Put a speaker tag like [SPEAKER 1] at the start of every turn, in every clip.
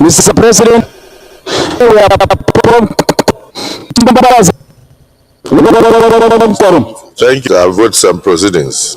[SPEAKER 1] Mr. President, we are quorum.
[SPEAKER 2] Thank you. Our votes and proceedings.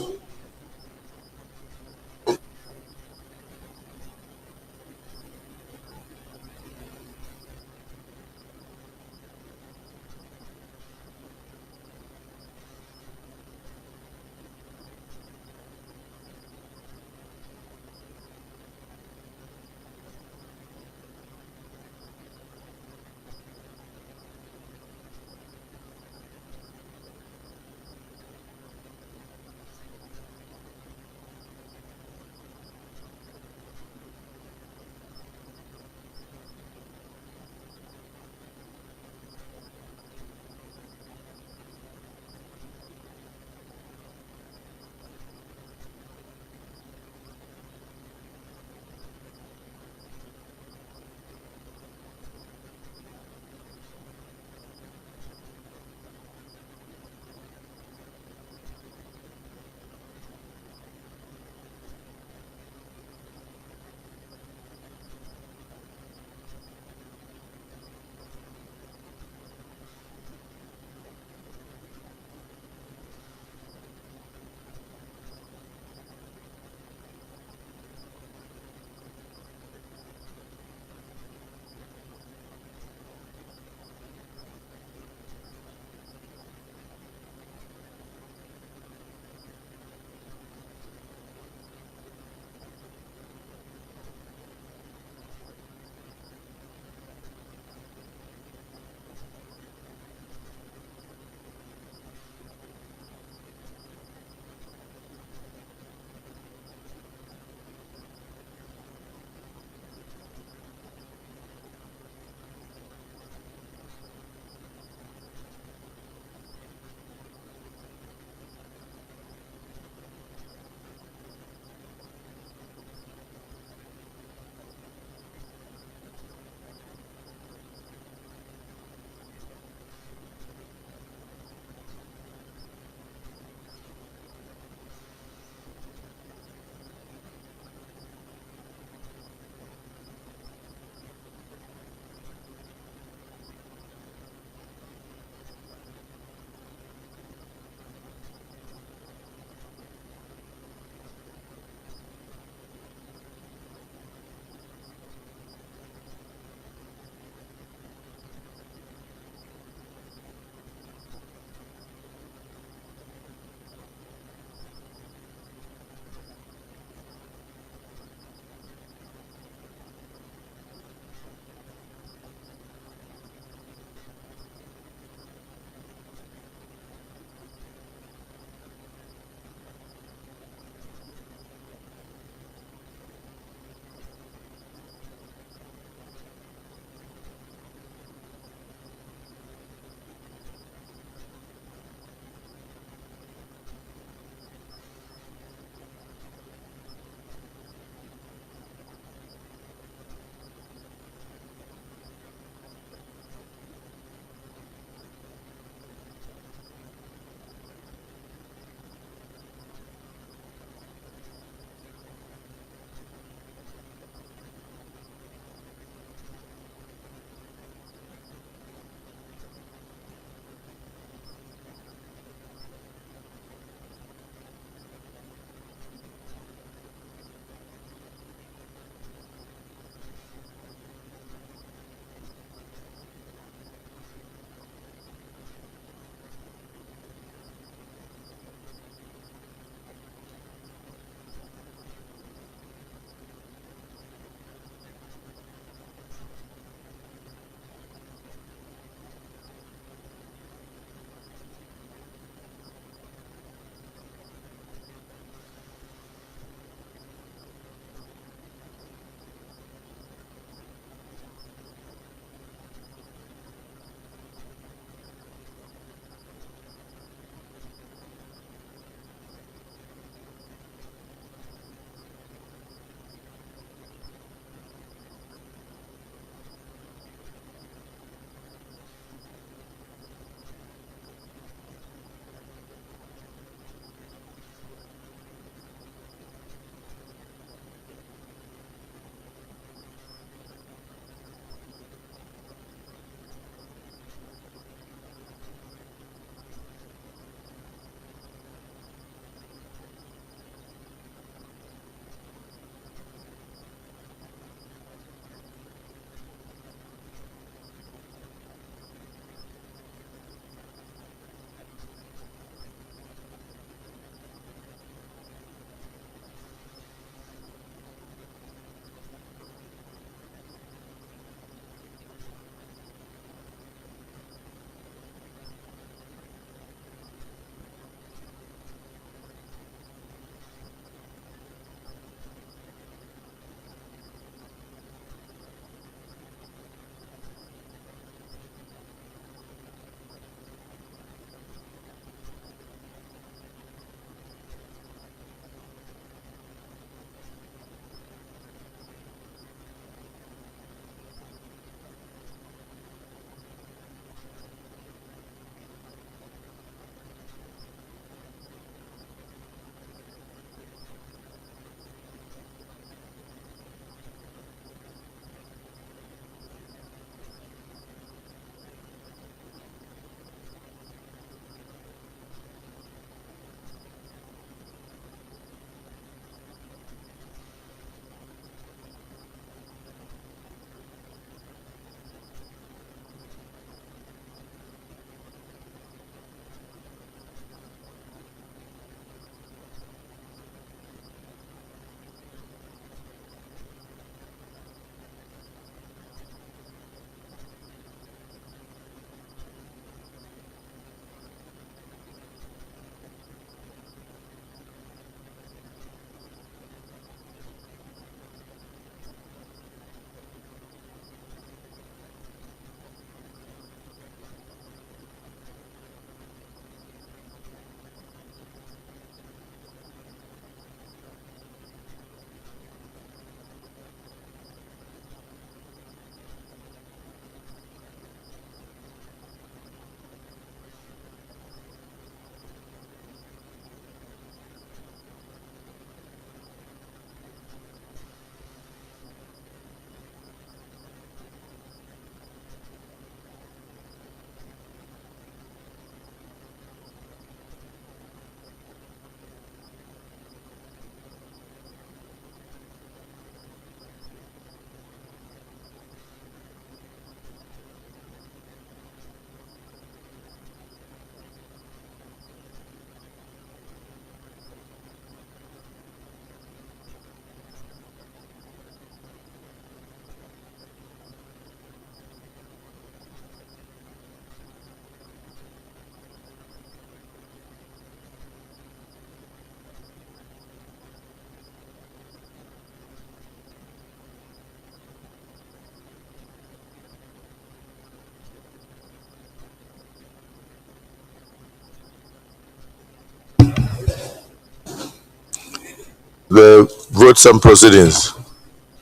[SPEAKER 2] The votes and proceedings,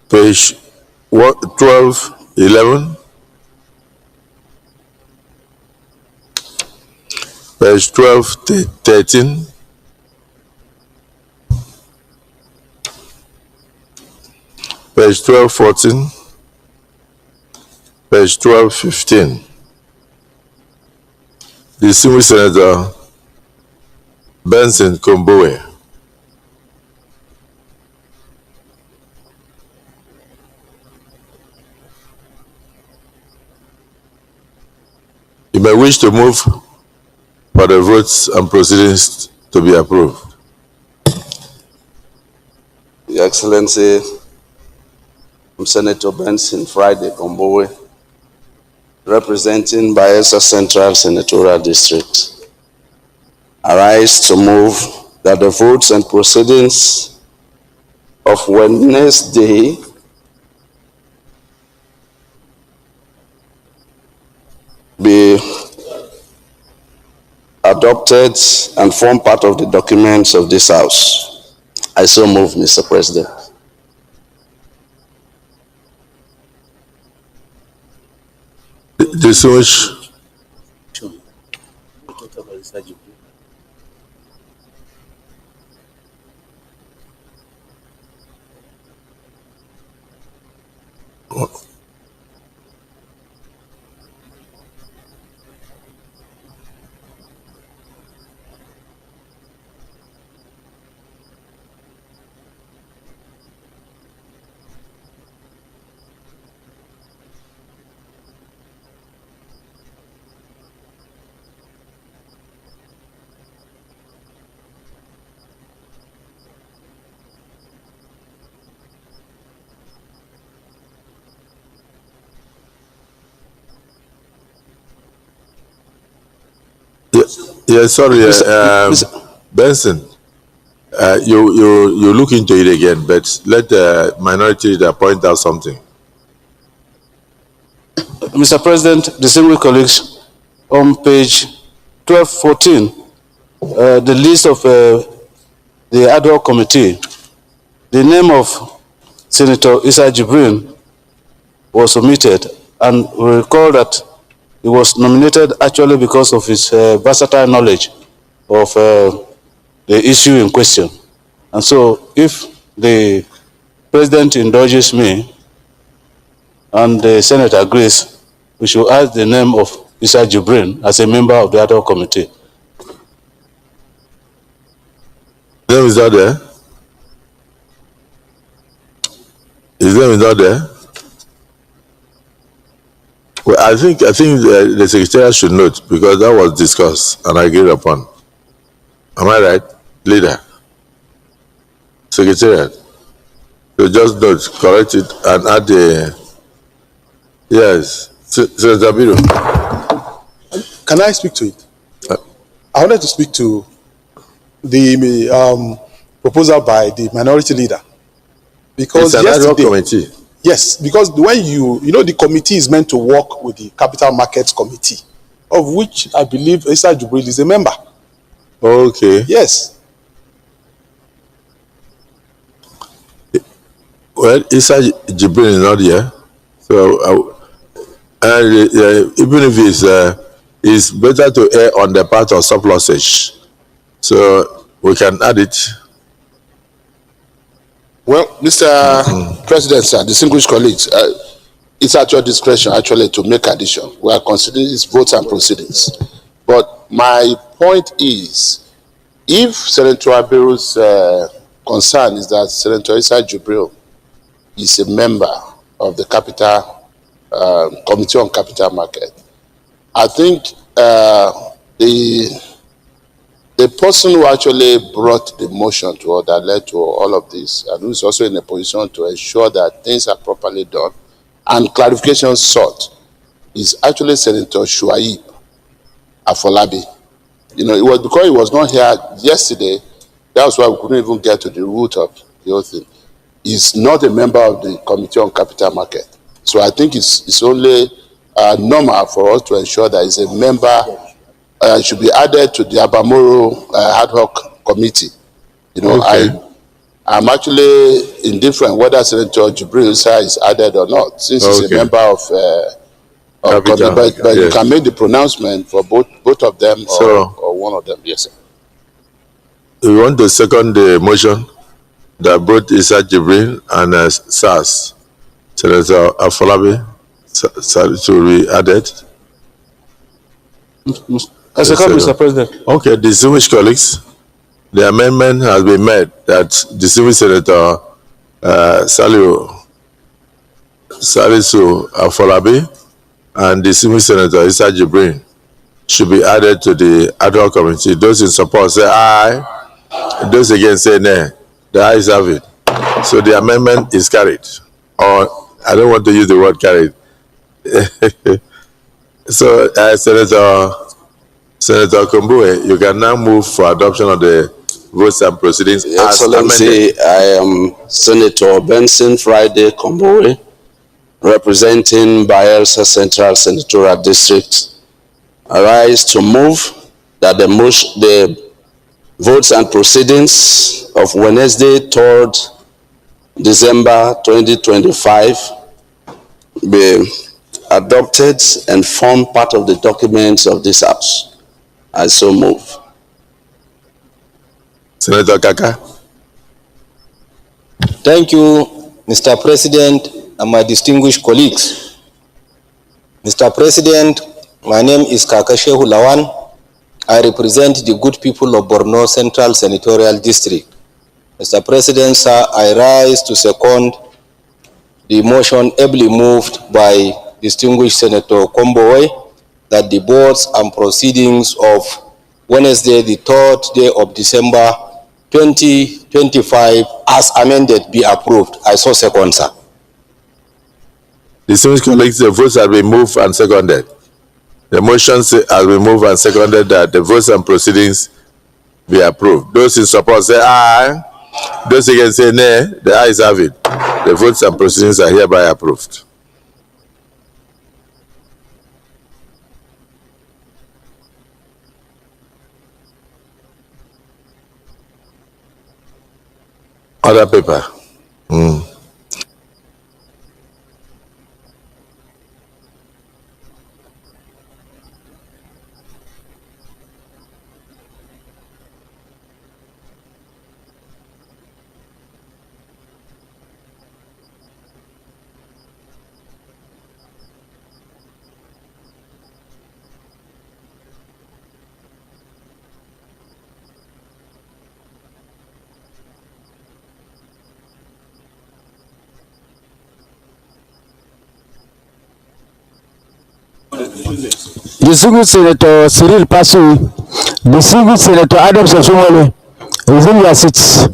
[SPEAKER 2] page 12, 11, page 12, 13, page 12, 14, page 12, 15. Distinguished Senator Benson Kombowe. You may wish to move for the votes and proceedings to be approved.
[SPEAKER 3] Your Excellency, I'm Senator Benson Friday Kombowe, representing Bayelsa Central Senatorial District. I rise to move that the votes and proceedings of Wednesday, be adopted and form part of the documents of this House. I so move, Mr. President.
[SPEAKER 2] Distinguished sorry, Benson. You look into it again, but let the minority leader point out something.
[SPEAKER 3] Mr. President, distinguished colleagues, on page 1214, the list of the ad hoc committee, the name of Senator Issa Jibrin was omitted, and we recall that he was nominated actually because of his versatile knowledge of the issue in question. And so if the President indulges me and the Senate agrees, we should add the name of Issa Jibrin as a member of the ad hoc committee.
[SPEAKER 2] His name is not there? His name is not there? Well, I think the Secretariat should note, because that was discussed and agreed upon. Am I right, leader? Secretariat. So just note, correct it, and add the, yes, Senator Biro.
[SPEAKER 4] Can I speak to it? I wanted to speak to the proposal by the minority leader. Because
[SPEAKER 2] it's an ad hoc committee.
[SPEAKER 4] Yes, because when you know, the committee is meant to work with the Capital Markets Committee, of which I believe Issa Jibrin is a member.
[SPEAKER 2] Okay.
[SPEAKER 4] Yes.
[SPEAKER 2] Well, Issa Jibrin is not here, so even if it's better to err on the part of surplusage, so we can add it.
[SPEAKER 5] Well, Mr. President, sir, distinguished colleagues, it's at your discretion actually to make addition. We are considering these votes and proceedings. But my point is, if Senator Abiru's concern is that Senator Issa Jibrin is a member of the Capital Committee on Capital Market, I think the person who actually brought the motion to order led to all of this, and who is also in a position to ensure that things are properly done and clarification sought, is actually Senator Shuaib Afolabi. You know, it was because he was not here yesterday, that was why we couldn't even get to the root of the whole thing. He's not a member of the Committee on Capital Market. So I think it's only normal for us to ensure that he's a member, should be added to the Abamoro ad hoc committee. You know,
[SPEAKER 2] okay.
[SPEAKER 5] I'm actually indifferent whether Senator Jibril Issa is added or not, since he's a
[SPEAKER 2] Okay.
[SPEAKER 5] member of
[SPEAKER 2] Capital.
[SPEAKER 5] but you
[SPEAKER 2] Yes.
[SPEAKER 5] can make the pronouncement for both of them
[SPEAKER 2] So-
[SPEAKER 5] or one of them. Yes, sir.
[SPEAKER 2] We want to second the motion that both Issa Jibril and SARS, Senator Afolabi, to be added.
[SPEAKER 3] I second, Mr. President.
[SPEAKER 2] Okay, distinguished colleagues, the amendment has been made that distinguished Senator Salisu Afolabi and distinguished Senator Issa Jibril should be added to the ad hoc committee. Those in support say aye. Those against say nay. The ayes have it. So the amendment is carried. Or I don't want to use the word carried. So Senator Kumbue, you can now move for adoption of the votes and proceedings
[SPEAKER 6] Your
[SPEAKER 2] as amended.
[SPEAKER 6] Excellency, I am Senator Benson Friday Kombore, representing Bayelsa Central Senatorial District. I rise to move that the votes and proceedings of Wednesday, 3rd December 2025 be adopted and form part of the documents of this House. I so move.
[SPEAKER 2] Senator Kaka.
[SPEAKER 7] Thank you, Mr. President and my distinguished colleagues. Mr. President, my name is Kaka Shehu Lawan. I represent the good people of Borno Central Senatorial District. Mr. President, sir, I rise to second the motion ably moved by distinguished Senator Kombowe that the votes and proceedings of Wednesday, the 3rd day of December 2025 as amended be approved. I so second, sir.
[SPEAKER 2] Distinguished colleagues, the votes have been moved and seconded. The motion has been moved and seconded that the votes and proceedings be approved. Those in support say aye. Those against say nay. The ayes have it. The votes and proceedings are hereby approved. Other paper.
[SPEAKER 1] Distinguished Senator Cyril Pasu, distinguished Senator Adams Osumole, resume your seats.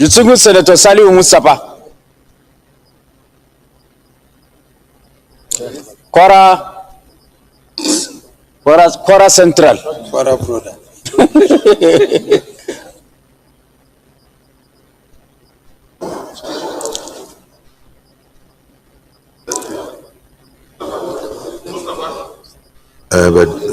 [SPEAKER 1] Distinguished Senator Saliu Mustapha. Kwara Central.
[SPEAKER 8] Kwara brother.
[SPEAKER 2] But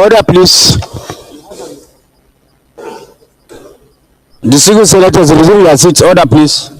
[SPEAKER 1] Order, please. Distinguished senators, resume your seats. Order, please.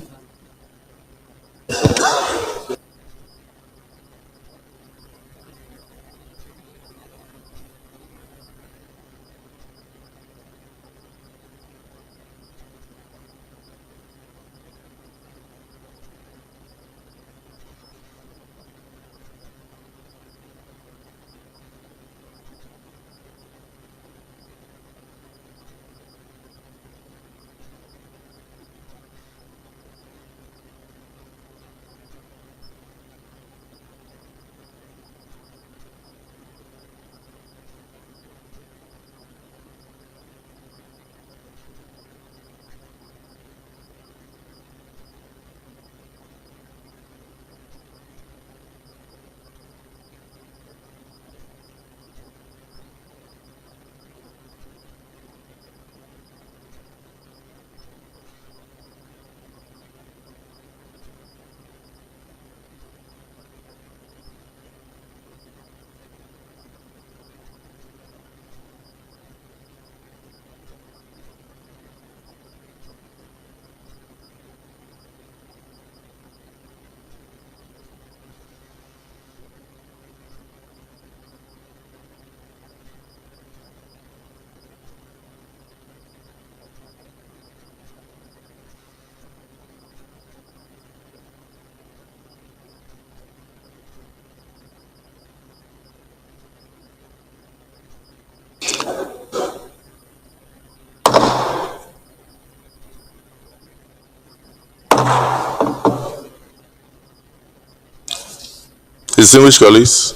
[SPEAKER 2] distinguished colleagues,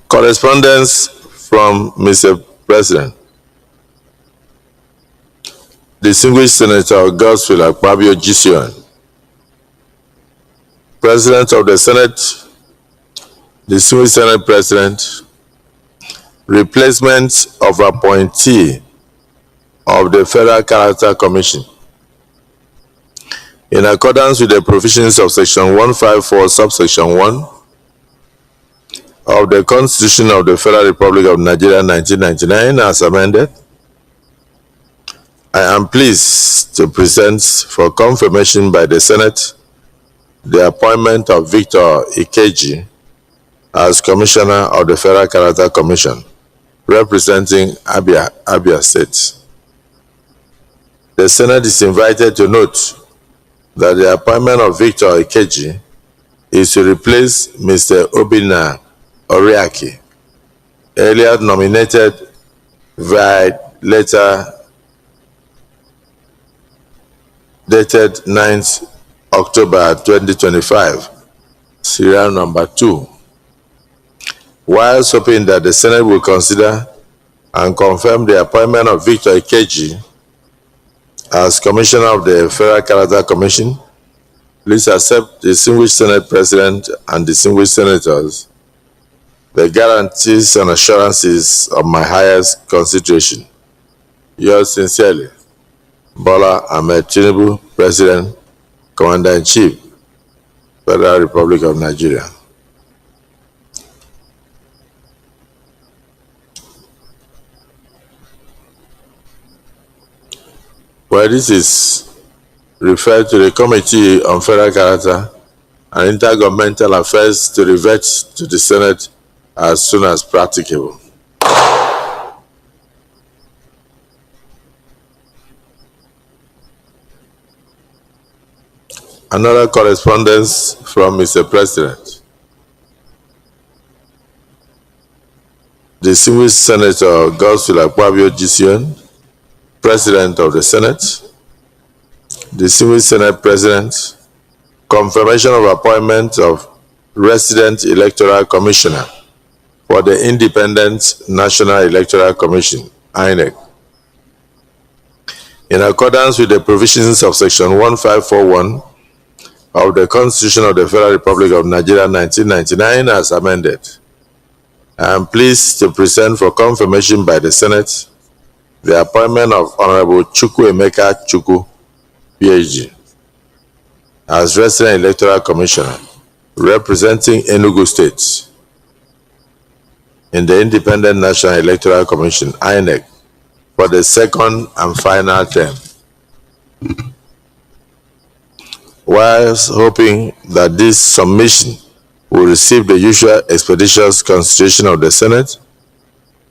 [SPEAKER 2] correspondence from Mr. President. Distinguished Senator Godswill Akpabio Gision, President of the Senate, Distinguished Senate President, replacement of appointee of the Federal Character Commission. In accordance with the provisions of Section 154, subsection 1, of the Constitution of the Federal Republic of Nigeria 1999 as amended, I am pleased to present for confirmation by the Senate the appointment of Victor Ikeji as Commissioner of the Federal Character Commission, representing Abia State. The Senate is invited to note that the appointment of Victor Ikeji is to replace Mr. Obinna Oriaki, earlier nominated via letter dated 9th October 2025, serial number 2, whilst hoping that the Senate will consider and confirm the appointment of Victor Ikeji as Commissioner of the Federal Character Commission. Please accept, distinguished Senate President and distinguished Senators, the guarantees and assurances of my highest consideration. Yours sincerely, Bola Ahmed Tinubu, President, Commander-in-Chief, Federal Republic of Nigeria. Well, this is referred to the Committee on Federal Character and Intergovernmental Affairs to revert to the Senate as soon as practicable. Another correspondence from Mr. President. Distinguished Senator Godswill Akpabio GCN, President of the Senate. Distinguished Senate President, confirmation of appointment of Resident Electoral Commissioner for the Independent National Electoral Commission, INEC. In accordance with the provisions of Section 1541 of the Constitution of the Federal Republic of Nigeria 1999 as amended, I am pleased to present for confirmation by the Senate the appointment of Honorable Chukwuemeka Chukwu, PhD, as Resident Electoral Commissioner, representing Enugu State in the Independent National Electoral Commission, INEC, for the second and final term. Whilst hoping that this submission will receive the usual expeditious consideration of the Senate,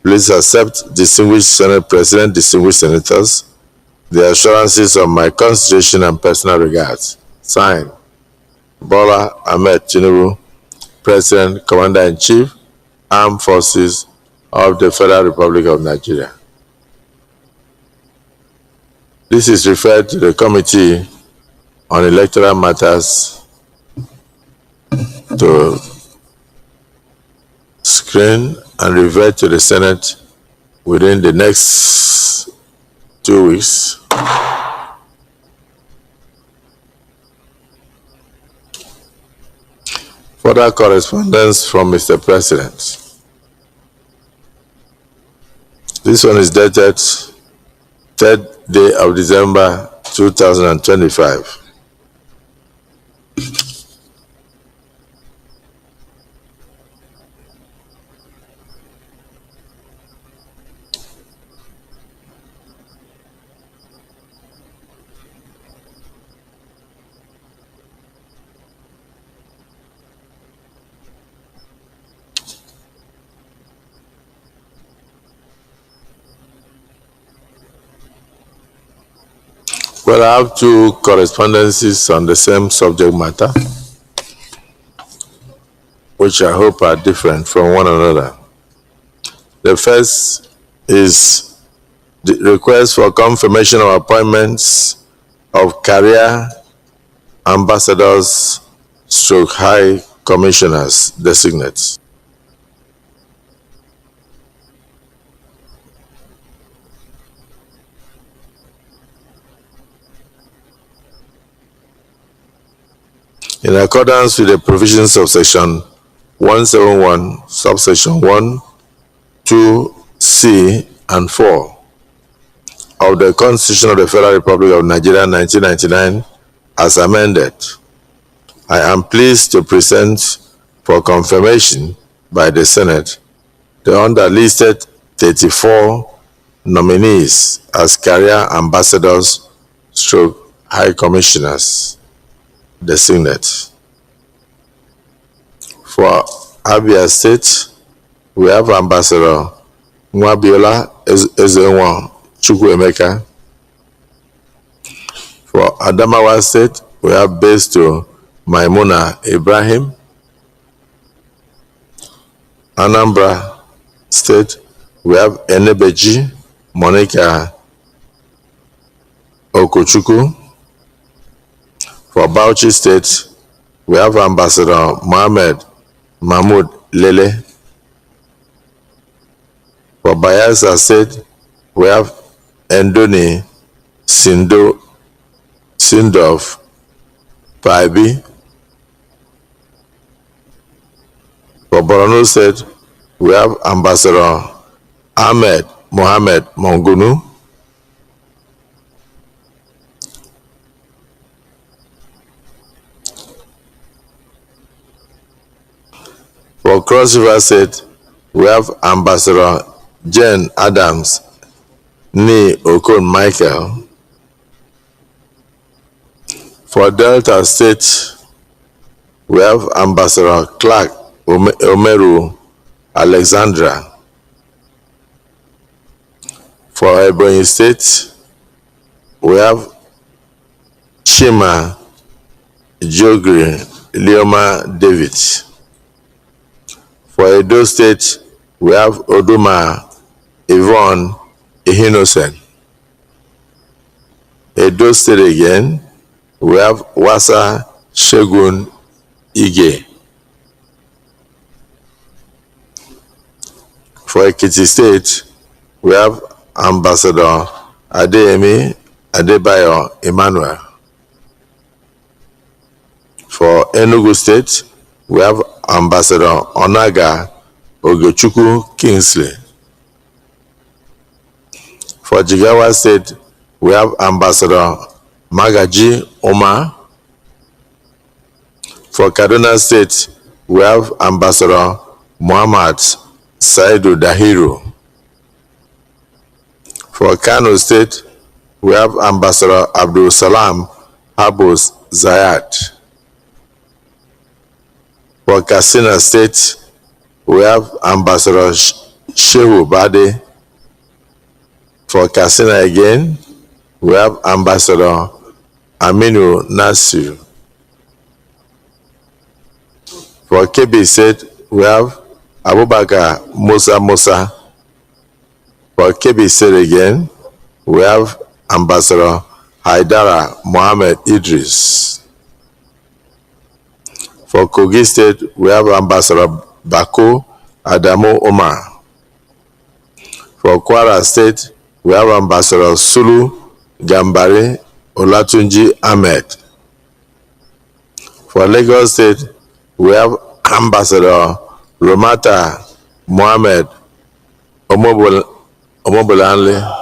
[SPEAKER 2] please accept, distinguished Senate President, distinguished Senators, the assurances of my consideration and personal regards. Signed, Bola Ahmed Tinubu, President, Commander-in-Chief, Armed Forces of the Federal Republic of Nigeria. This is referred to the Committee on Electoral Matters to screen and revert to the Senate within the next 2 weeks. Further correspondence from Mr. President. This one is dated 3rd day of December 2025. Well, I have 2 correspondences on the same subject matter, which I hope are different from one another. The first is the request for confirmation of appointments of career ambassadors / high commissioners designates. In accordance with the provisions of Section 171, subsection 1, 2C, and 4 of the Constitution of the Federal Republic of Nigeria 1999 as amended, I am pleased to present for confirmation by the Senate, the underlisted 34 nominees as career ambassadors stroke high commissioners designate. For Abia State, we have Ambassador Nwabiola Ezenwa Chukwuemeka. For Adamawa State, we have Besto Maimuna Ibrahim. Anambra State, we have Enebeji Monica Okochukwu. For Bauchi State, we have Ambassador Mohammed Mahmoud Lele. For Bayelsa State, we have Endoni Sindov Paibi. For Borno State, we have Ambassador Ahmed Mohamed Mongunu. For Cross River State, we have Ambassador Jen Adams Ni Okon Michael. For Delta State, we have Ambassador Clark Omeru Alexandra. For Ebonyi State, we have Chima Jogri Leoma David. For Edo State, we have Oduma Yvonne Ihinosen. Edo State again, we have Wasa Shegun Ige. For Ekiti State, we have Ambassador Adeyemi Adebayo Emmanuel. For Enugu State, we have Ambassador Onaga Ogechukwu Kingsley. For Jigawa State, we have Ambassador Magaji Omar. For Kaduna State, we have Ambassador Muhammad Saidu Dahiru. For Kano State, we have Ambassador Abdul Salam Habus Zayat. For Katsina State, we have Ambassador Shehu Bade. For Katsina again, we have Ambassador Aminu Nasir. For Kebbi State, we have Abubakar Musa. For Kebbi State again, we have Ambassador Haidara Mohammed Idris. For Kogi State, we have Ambassador Bako Adamu Omar. For Kwara State, we have Ambassador Sulu Gambari Olatunji Ahmed. For Lagos State, we have Ambassador Romata Mohammed Omobolanle.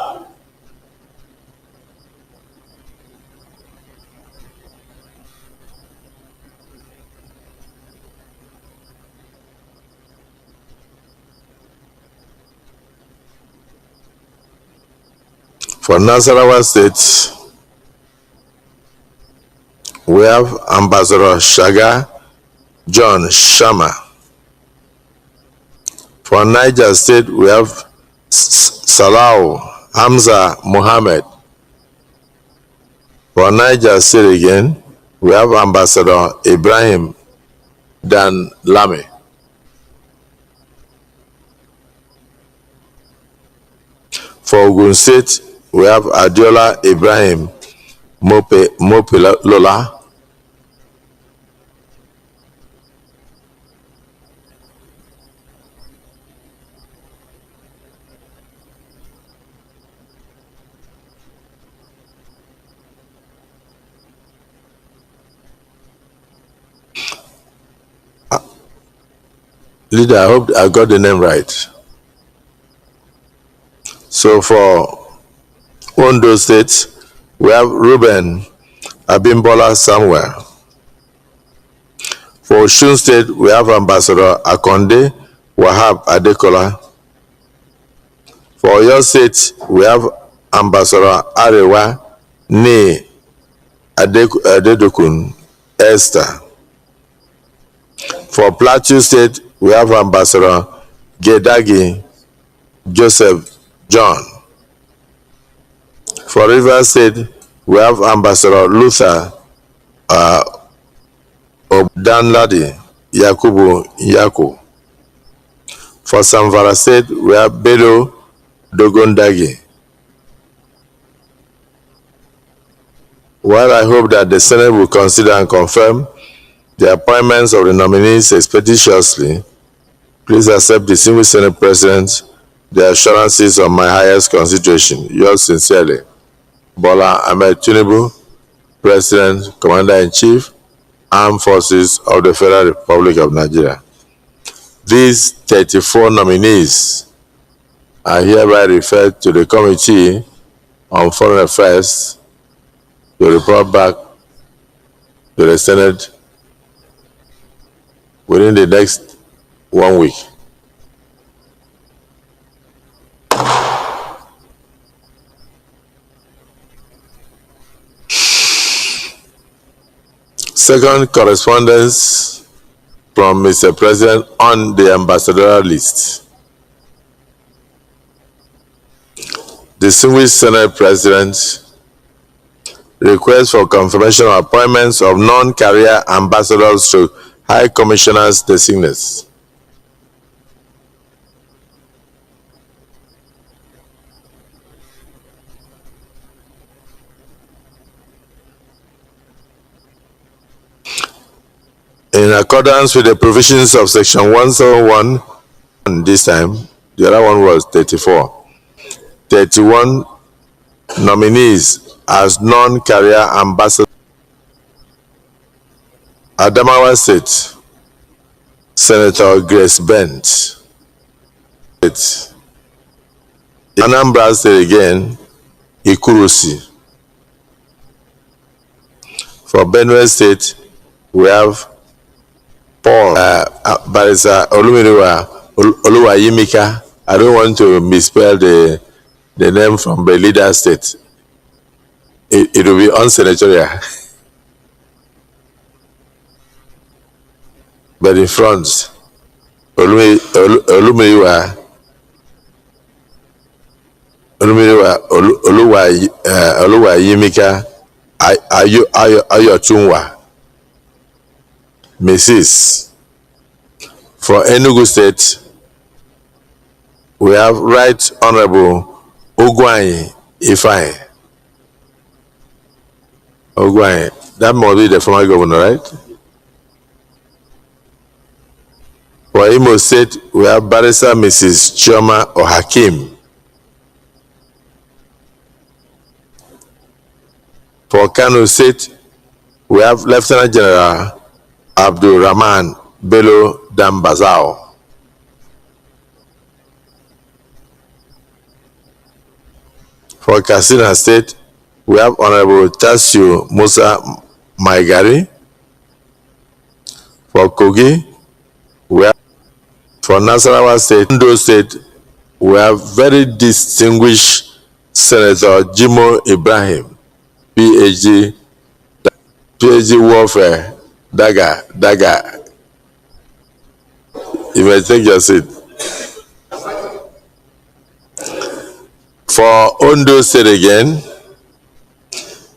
[SPEAKER 2] For Nasarawa State, we have Ambassador Shaga John Shama. For Niger State, we have Salau Hamza Mohammed. For Niger State again, we have Ambassador Ibrahim Dan Lame. For Ogun State, we have Adiola Ibrahim Mope Lola. Leader, I hope I got the name right. So for Ondo State, we have Ruben Abimbola Samuel. For Osun State, we have Ambassador Akonde Wahab Adekola. For your state, we have Ambassador Arewa Ne Adedokun Esther. For Plateau State, we have Ambassador Gedagi Joseph John. For Rivers State, we have Ambassador Luther Danladi Yakubu Yaku. For Zamfara State, we have Bello Dogondagi. While I hope that the Senate will consider and confirm the appointments of the nominees expeditiously, please accept the single Senate President the assurances of my highest consideration. Yours sincerely, Bola Ahmed Tinubu, President, Commander-in-Chief, Armed Forces of the Federal Republic of Nigeria. These 34 nominees are hereby referred to the Committee on Foreign Affairs to report back to the Senate within the next 1 week. Second, correspondence from Mr. President on the ambassadorial list. Distinguished Senate President, request for confirmation of appointments of non-career ambassadors to High Commissioners designates. In accordance with the provisions of Section 171, this time, the other one was 34. 31 nominees as non-career ambassadors. Adamawa State, Senator Grace Bent. Anambra State again, Ikurusi. For Benue State, we have Paul Barisa Oluwayimika. I don't want to misspell the name from the leader state. It will be unsenatorial. But in front, Oluwayimika Ayotunwa. Mrs. For Enugu State, we have Right Honorable Ogwai Ifeanyi. Ogwai, that must be the former governor, right? For Imo State, we have Barrister Mrs. Chioma Ohakim. For Kano State, we have Lieutenant General Abdul Rahman Bello Dambazao. For Katsina State, we have Honorable Tasio Musa Maigari. For Kogi, we have, for Nasarawa State, Ondo State, we have very distinguished Senator Jimo Ibrahim, PhD warfare, Daga. You may take your seat. For Ondo State again,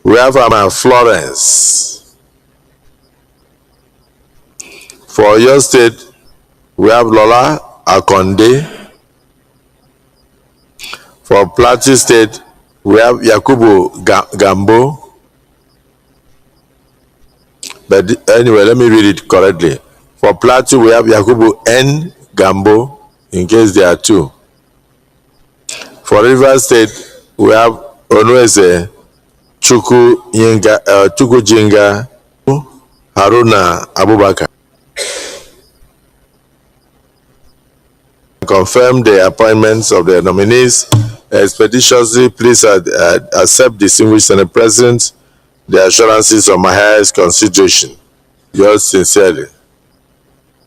[SPEAKER 2] we have Florence. For your state, we have Lola Akonde. For Plateau State, we have Yakubu Gambo. But anyway, let me read it correctly. For Plateau, we have Yakubu N. Gambo, in case there are two. For Rivers State, we have Onweze Chukujinga Haruna Abubakar. Confirm the appointments of the nominees expeditiously. Please accept, distinguished Senate President, the assurances of my highest consideration. Yours sincerely,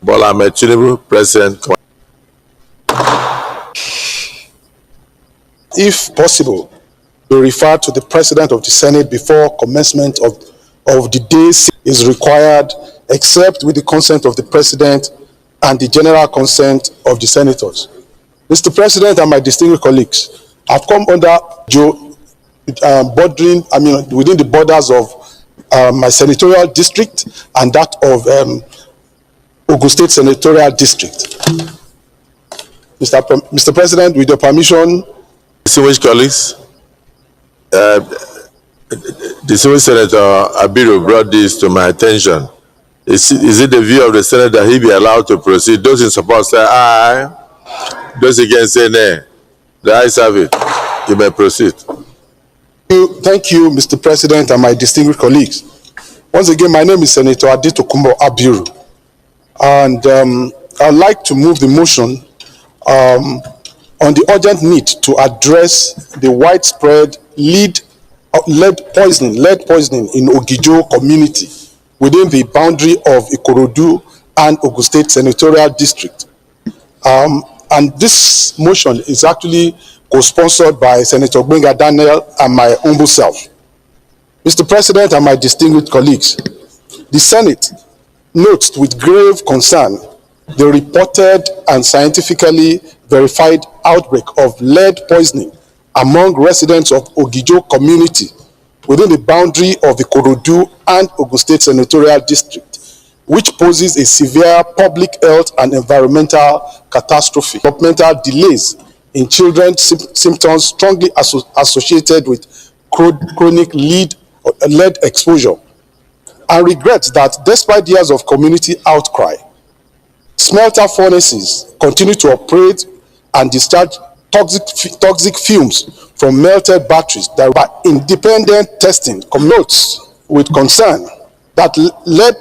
[SPEAKER 2] Bola Ahmed Tinubu, President.
[SPEAKER 4] if possible, be referred to the President of the Senate before commencement of the day is required, except with the consent of the President and the general consent of the Senators. Mr. President and my distinguished colleagues, I've come under within the borders of my senatorial district and that of Ogun State Senatorial District. Mr. President, with your permission.
[SPEAKER 2] Distinguished colleagues, Distinguished Senator Abiru brought this to my attention. Is it the view of the Senate that he be allowed to proceed? Those in support say aye. Those against say nay. The ayes have it. You may proceed.
[SPEAKER 4] Thank you, Mr. President and my distinguished colleagues. Once again, my name is Senator Adetokunbo Abiru, and I'd like to move the motion on the urgent need to address the widespread lead poisoning in Ogijo community within the boundary of Ikorodu and Ogun State Senatorial District. And this motion is actually co-sponsored by Senator Gbenga Daniel and my humble self. Mr. President and my distinguished colleagues, the Senate notes with grave concern the reported and scientifically verified outbreak of lead poisoning among residents of Ogijo community within the boundary of the Ikorodu and Ogun State Senatorial District, which poses a severe public health and environmental catastrophe. Developmental delays in children's symptoms strongly associated with chronic lead exposure, and regrets that despite years of community outcry, smelter furnaces continue to operate and discharge toxic fumes from melted batteries that by independent testing notes with concern that lead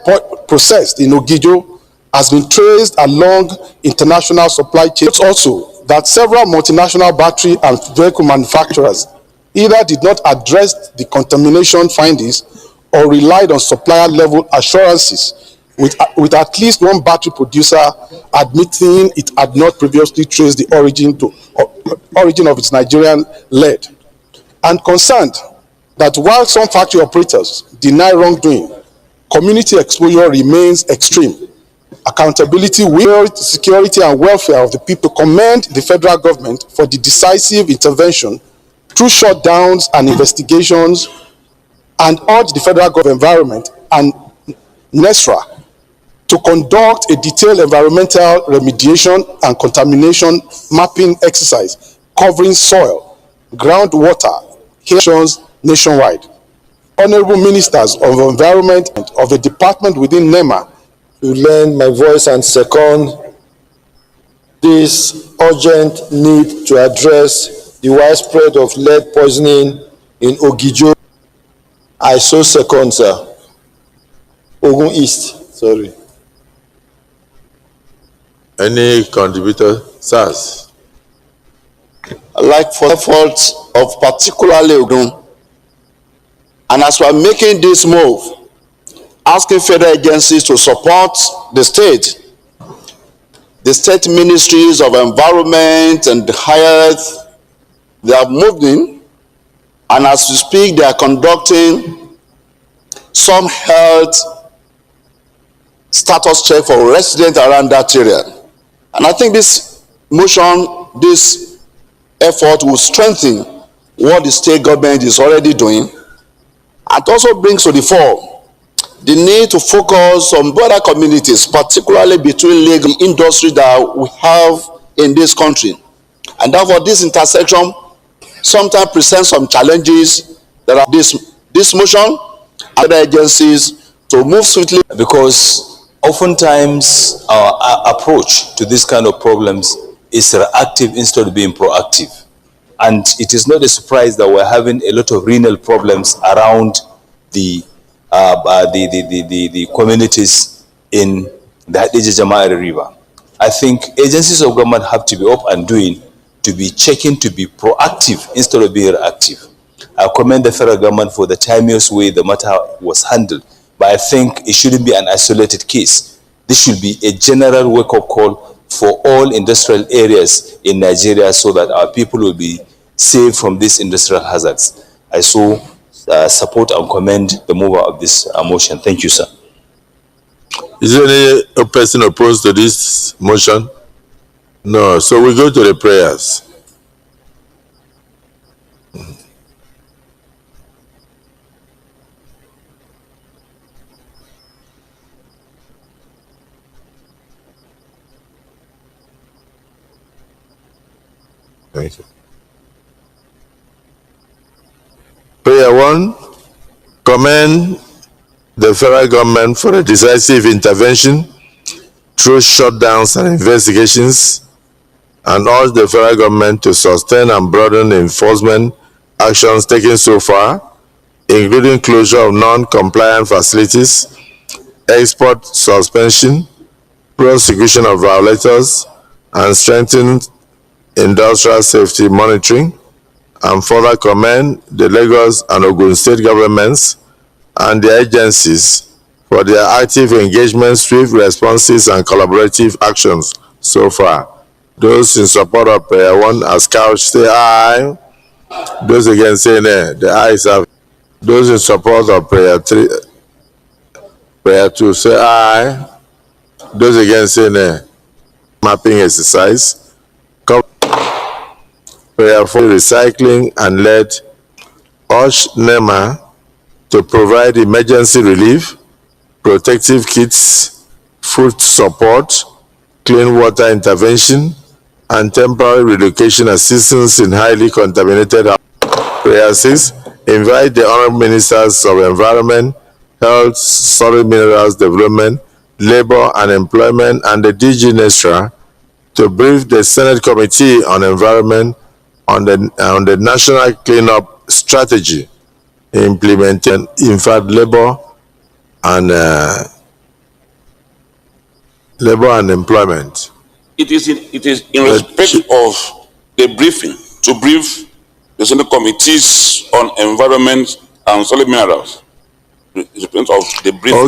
[SPEAKER 4] processed in Ogijo has been traced along international supply chains. Also, that several multinational battery and vehicle manufacturers either did not address the contamination findings or relied on supplier level assurances, with at least one battery producer admitting it had not previously traced the origin of its Nigerian lead, and concerned that while some factory operators deny wrongdoing, community exposure remains extreme. Accountability with security and welfare of the people. Commend the federal government for the decisive intervention through shutdowns and investigations, and urge the federal government environment and NESRA to conduct a detailed environmental remediation and contamination mapping exercise covering soil, groundwater, nations nationwide. Honorable Ministers of Environment of the department within NEMA
[SPEAKER 8] to lend my voice and second this urgent need to address the widespread of lead poisoning in Ogijo. I so second, sir. Ogun East, sorry.
[SPEAKER 2] Any contributor? SARS.
[SPEAKER 6] I'd like for efforts of particularly Ogun. And as we're making this move, asking federal agencies to support the state ministries of environment and health, they have moved in, and as we speak, they are conducting some health status check for residents around that area. And I think this motion, this effort will strengthen what the state government is already doing. It also brings to the fore the need to focus on border communities, particularly between legal industry that we have in this country. And therefore, this intersection sometimes presents some challenges that are this motion and other agencies to move swiftly.
[SPEAKER 9] Because oftentimes our approach to this kind of problems is reactive instead of being proactive. And it is not a surprise that we're having a lot of renal problems around the communities in the Hadija Jama'ari River. I think agencies of government have to be up and doing, to be checking, to be proactive instead of being reactive. I commend the federal government for the timeous way the matter was handled, but I think it shouldn't be an isolated case. This should be a general wake-up call for all industrial areas in Nigeria so that our people will be saved from these industrial hazards. I so support and commend the mover of this motion. Thank you, sir.
[SPEAKER 2] Is there any person opposed to this motion? No. So we go to the prayers. Thank you. Prayer 1, commend the federal government for a decisive intervention through shutdowns and investigations, and urge the federal government to sustain and broaden enforcement actions taken so far, including closure of non-compliant facilities, export suspension, prosecution of violators, and strengthened industrial safety monitoring, and further commend the Lagos and Ogun state governments and their agencies for their active engagement, swift responses, and collaborative actions so far. Those in support of prayer 1 as couched say aye. Those against say nay. The ayes have it. Those in support of prayer 2 say aye. Those against say nay. Mapping exercise. Prayer 4, recycling and lead, urge NEMA to provide emergency relief, protective kits, food support, clean water intervention, and temporary relocation assistance in highly contaminated areas. Prayer 6, invite the Honorable Ministers of Environment, Health, Solid Minerals Development, Labor and Employment, and the DG Nestra to brief the Senate Committee on Environment on the national cleanup strategy implementing, in fact, labor and employment.
[SPEAKER 10] It is in respect of the briefing to brief the Senate committees on environment and solid minerals. Of the briefing.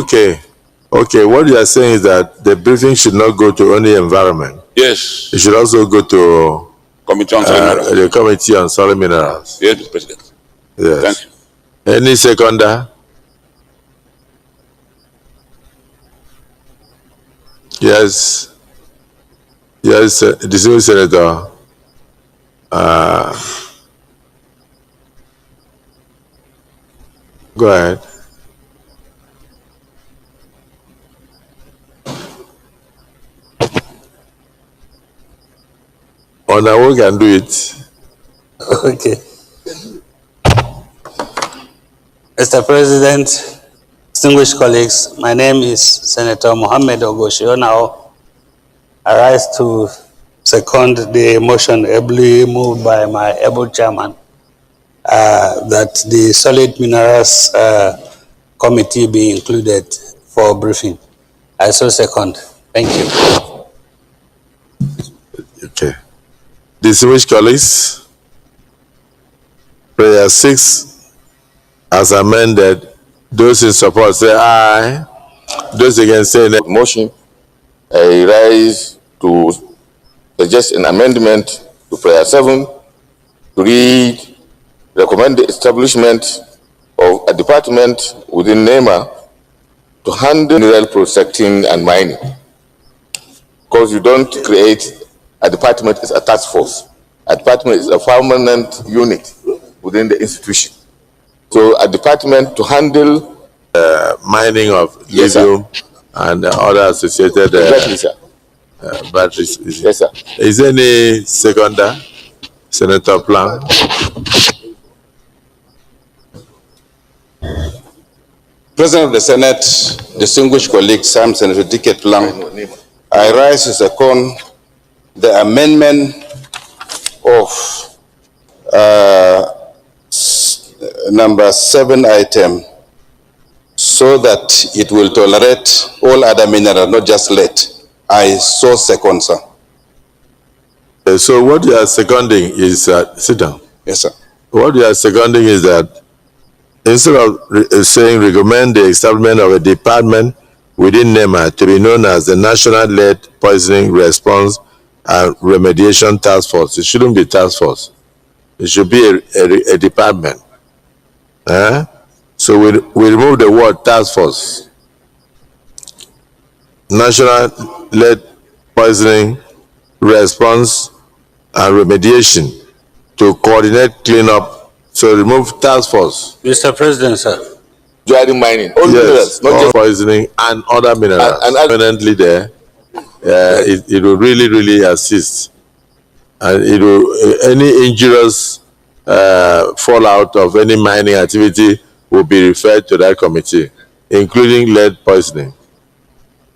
[SPEAKER 2] Okay. What you are saying is that the briefing should not go to only environment.
[SPEAKER 10] Yes.
[SPEAKER 2] It should also go to
[SPEAKER 10] Committee on Solid Minerals.
[SPEAKER 2] The Committee on Solid Minerals.
[SPEAKER 10] Yes, Mr. President.
[SPEAKER 2] Yes.
[SPEAKER 10] Thank you.
[SPEAKER 2] Any seconder? Yes. Yes, distinguished Senator. Go ahead. On our we can do it.
[SPEAKER 11] Okay. Mr. President, distinguished colleagues, my name is Senator Mohammed Ogoshionao. I rise to second the motion ably moved by my able chairman that the Solid Minerals Committee be included for briefing. I so second. Thank you.
[SPEAKER 2] Okay. Distinguished colleagues, prayer 6 as amended, those in support say aye, those against say nay.
[SPEAKER 5] Motion, I rise to suggest an amendment to prayer 7 to read, recommend the establishment of a department within NEMA to handle mineral prospecting and mining. Because you don't create a department, is a task force. A department is a permanent unit within the institution. So a department to handle
[SPEAKER 2] mining of
[SPEAKER 5] yes,
[SPEAKER 2] lithium and other associated
[SPEAKER 5] exactly, sir.
[SPEAKER 2] Batteries.
[SPEAKER 5] Yes, sir.
[SPEAKER 2] Is there any seconder? Senator Plan.
[SPEAKER 3] President of the Senate, distinguished colleagues, I'm Senator Dicket Plan. I rise to second the amendment of number 7 item so that it will tolerate all other minerals, not just lead. I so second, sir.
[SPEAKER 2] So what you are seconding is, sit down.
[SPEAKER 3] Yes, sir.
[SPEAKER 2] What you are seconding is that instead of saying recommend the establishment of a department within NEMA to be known as the National Lead Poisoning Response and Remediation Task Force, it shouldn't be task force. It should be a department. So we remove the word task force. National lead poisoning response and remediation to coordinate cleanup. So remove task force.
[SPEAKER 11] Mr. President, sir.
[SPEAKER 5] Joining mining.
[SPEAKER 2] All yes, minerals, not just poisoning and other minerals. And permanently there, it will really assist. And it will, any injurious fallout of any mining activity will be referred to that committee, including lead poisoning.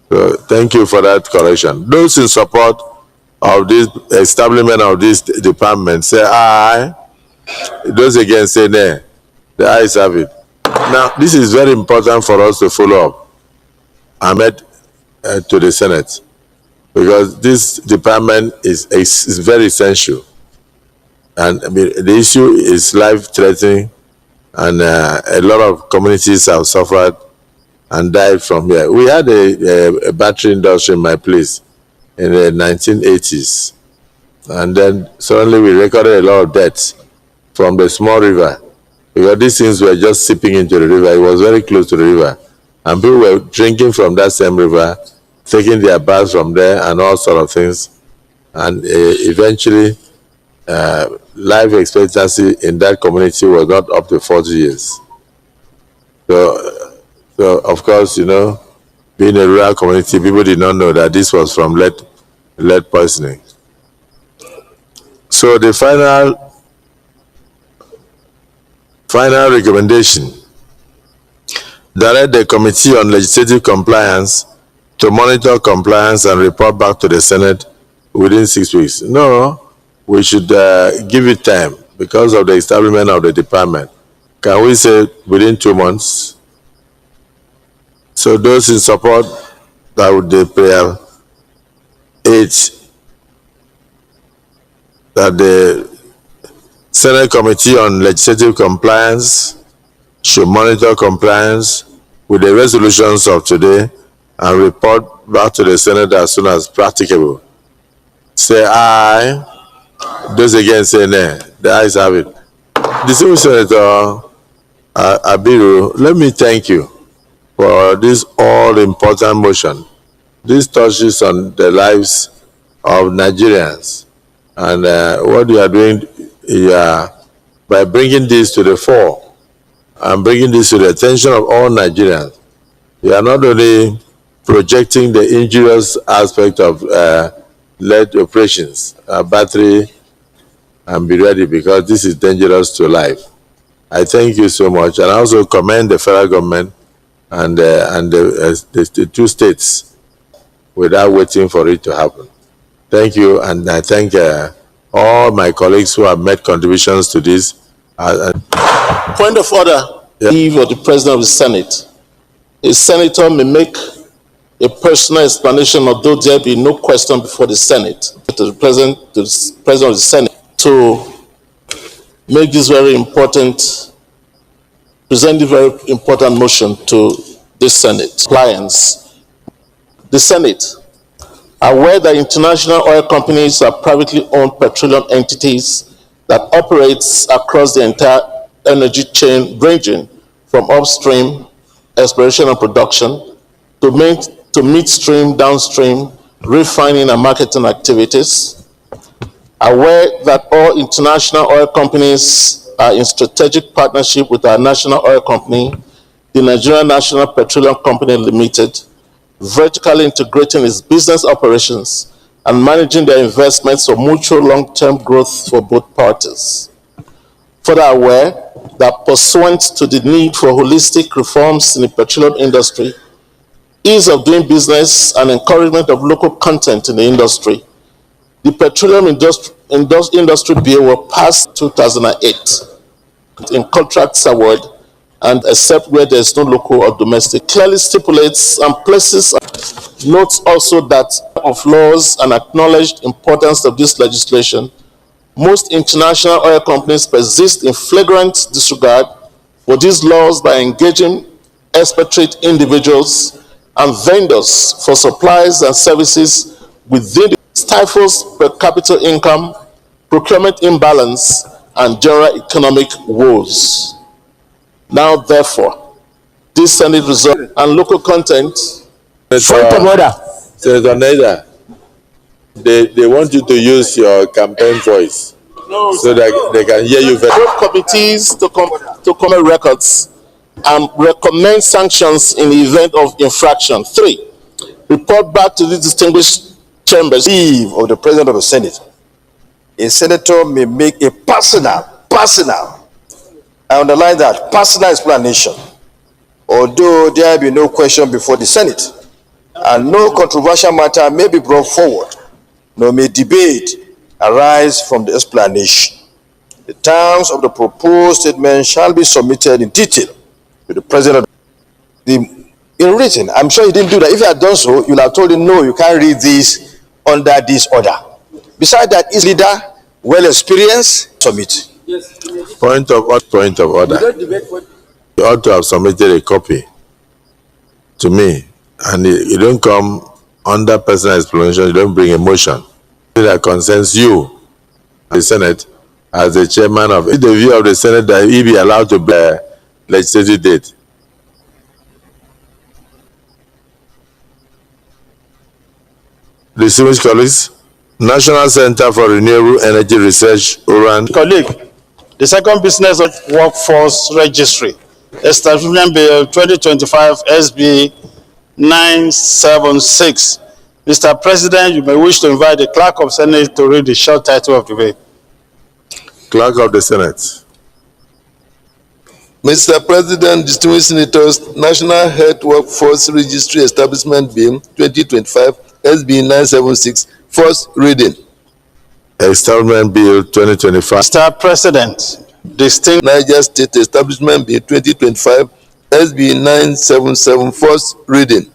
[SPEAKER 2] So thank you for that correction. Those in support of this establishment of this department say aye. Those against say nay. The ayes have it. Now, this is very important for us to follow up. Ahmed to the Senate, because this department is very essential. And I mean, the issue is life-threatening, and a lot of communities have suffered and died from here. We had a battery industry in my place in the 1980s, and then suddenly we recorded a lot of deaths from the small river, because these things were just seeping into the river. It was very close to the river, and people were drinking from that same river, taking their baths from there and all sort of things, and eventually life expectancy in that community was not up to 40 years. So of course, you know, being a rural community, people did not know that this was from lead poisoning. So the final recommendation: direct the Committee on Legislative Compliance to monitor compliance and report back to the Senate within 6 weeks. No, we should give it time because of the establishment of the department. Can we say within 2 months? So those in support, that would be prayer 8, that the Senate Committee on Legislative Compliance should monitor compliance with the resolutions of today and report back to the Senate as soon as practicable. Say aye. Those against say nay. The ayes have it. Distinguished Senator Abiru, let me thank you for this all-important motion. This touches on the lives of Nigerians, and what you are doing by bringing this to the fore and bringing this to the attention of all Nigerians. You are not only projecting the injurious aspect of lead operations, battery, and be ready, because this is dangerous to life. I thank you so much, and I also commend the federal government and the 2 states without waiting for it to happen. Thank you, and I thank all my colleagues who have made contributions to this.
[SPEAKER 5] Point of order. Leave of the President of the Senate. A senator may make a personal explanation, although there be no question before the Senate, to the President of the Senate, to make this very important, present the very important motion to the Senate. Compliance. The Senate, aware that international oil companies are privately owned petroleum entities that operates across the entire energy chain, ranging from upstream exploration and production to midstream, downstream, refining and marketing activities. Aware that all international oil companies are in strategic partnership with our national oil company, the Nigerian National Petroleum Company Limited, vertically integrating its business operations and managing their investments for mutual long-term growth for both parties. Further aware that pursuant to the need for holistic reforms in the petroleum industry, ease of doing business and encouragement of local content in the industry, the Petroleum Industry Bill was passed in 2008 in contracts award, and except where there is no local or domestic, clearly stipulates and places. Notes also that of laws and acknowledged importance of this legislation, most international oil companies persist in flagrant disregard for these laws by engaging expatriate individuals and vendors for supplies and services within the stifles per capita income, procurement imbalance, and general economic woes. Now, therefore, this Senate result and local content.
[SPEAKER 1] Point of order.
[SPEAKER 2] Senator Neda, they want you to use your campaign voice so that they can hear you very
[SPEAKER 5] well. Committees to comment records and recommend sanctions in the event of infraction. 3, report back to the distinguished chambers.
[SPEAKER 8] Leave of the President of the Senate. A senator may make a personal, I underline that, personal explanation, although there be no question before the Senate, and no controversial matter may be brought forward, nor may debate arise from the explanation. The terms of the proposed statement shall be submitted in detail to the President of the in written. I'm sure he didn't do that. If he had done so, you'll have told him, no, you can't read this under this order. Besides that, his leader, well experienced, submit.
[SPEAKER 2] point of order. You ought to have submitted a copy to me, and you don't come under personal explanation. You don't bring a motion that concerns you, the Senate, as the chairman of the view of the Senate that he be allowed to be a legislative date. Distinguished colleagues, National Center for Renewable Energy Research, Oran.
[SPEAKER 3] Colleague, the second business of workforce registry, Establishment Bill 2025 SB 976. Mr. President, you may wish to invite the Clerk of Senate to read the short title of the bill.
[SPEAKER 2] Clerk of the Senate.
[SPEAKER 8] Mr. President, distinguished senators, National Health Workforce Registry Establishment Bill 2025 SB 976, first reading.
[SPEAKER 2] Establishment Bill 2025.
[SPEAKER 3] Mr. President, distinguished
[SPEAKER 8] Niger State Establishment Bill 2025 SB 977, first reading.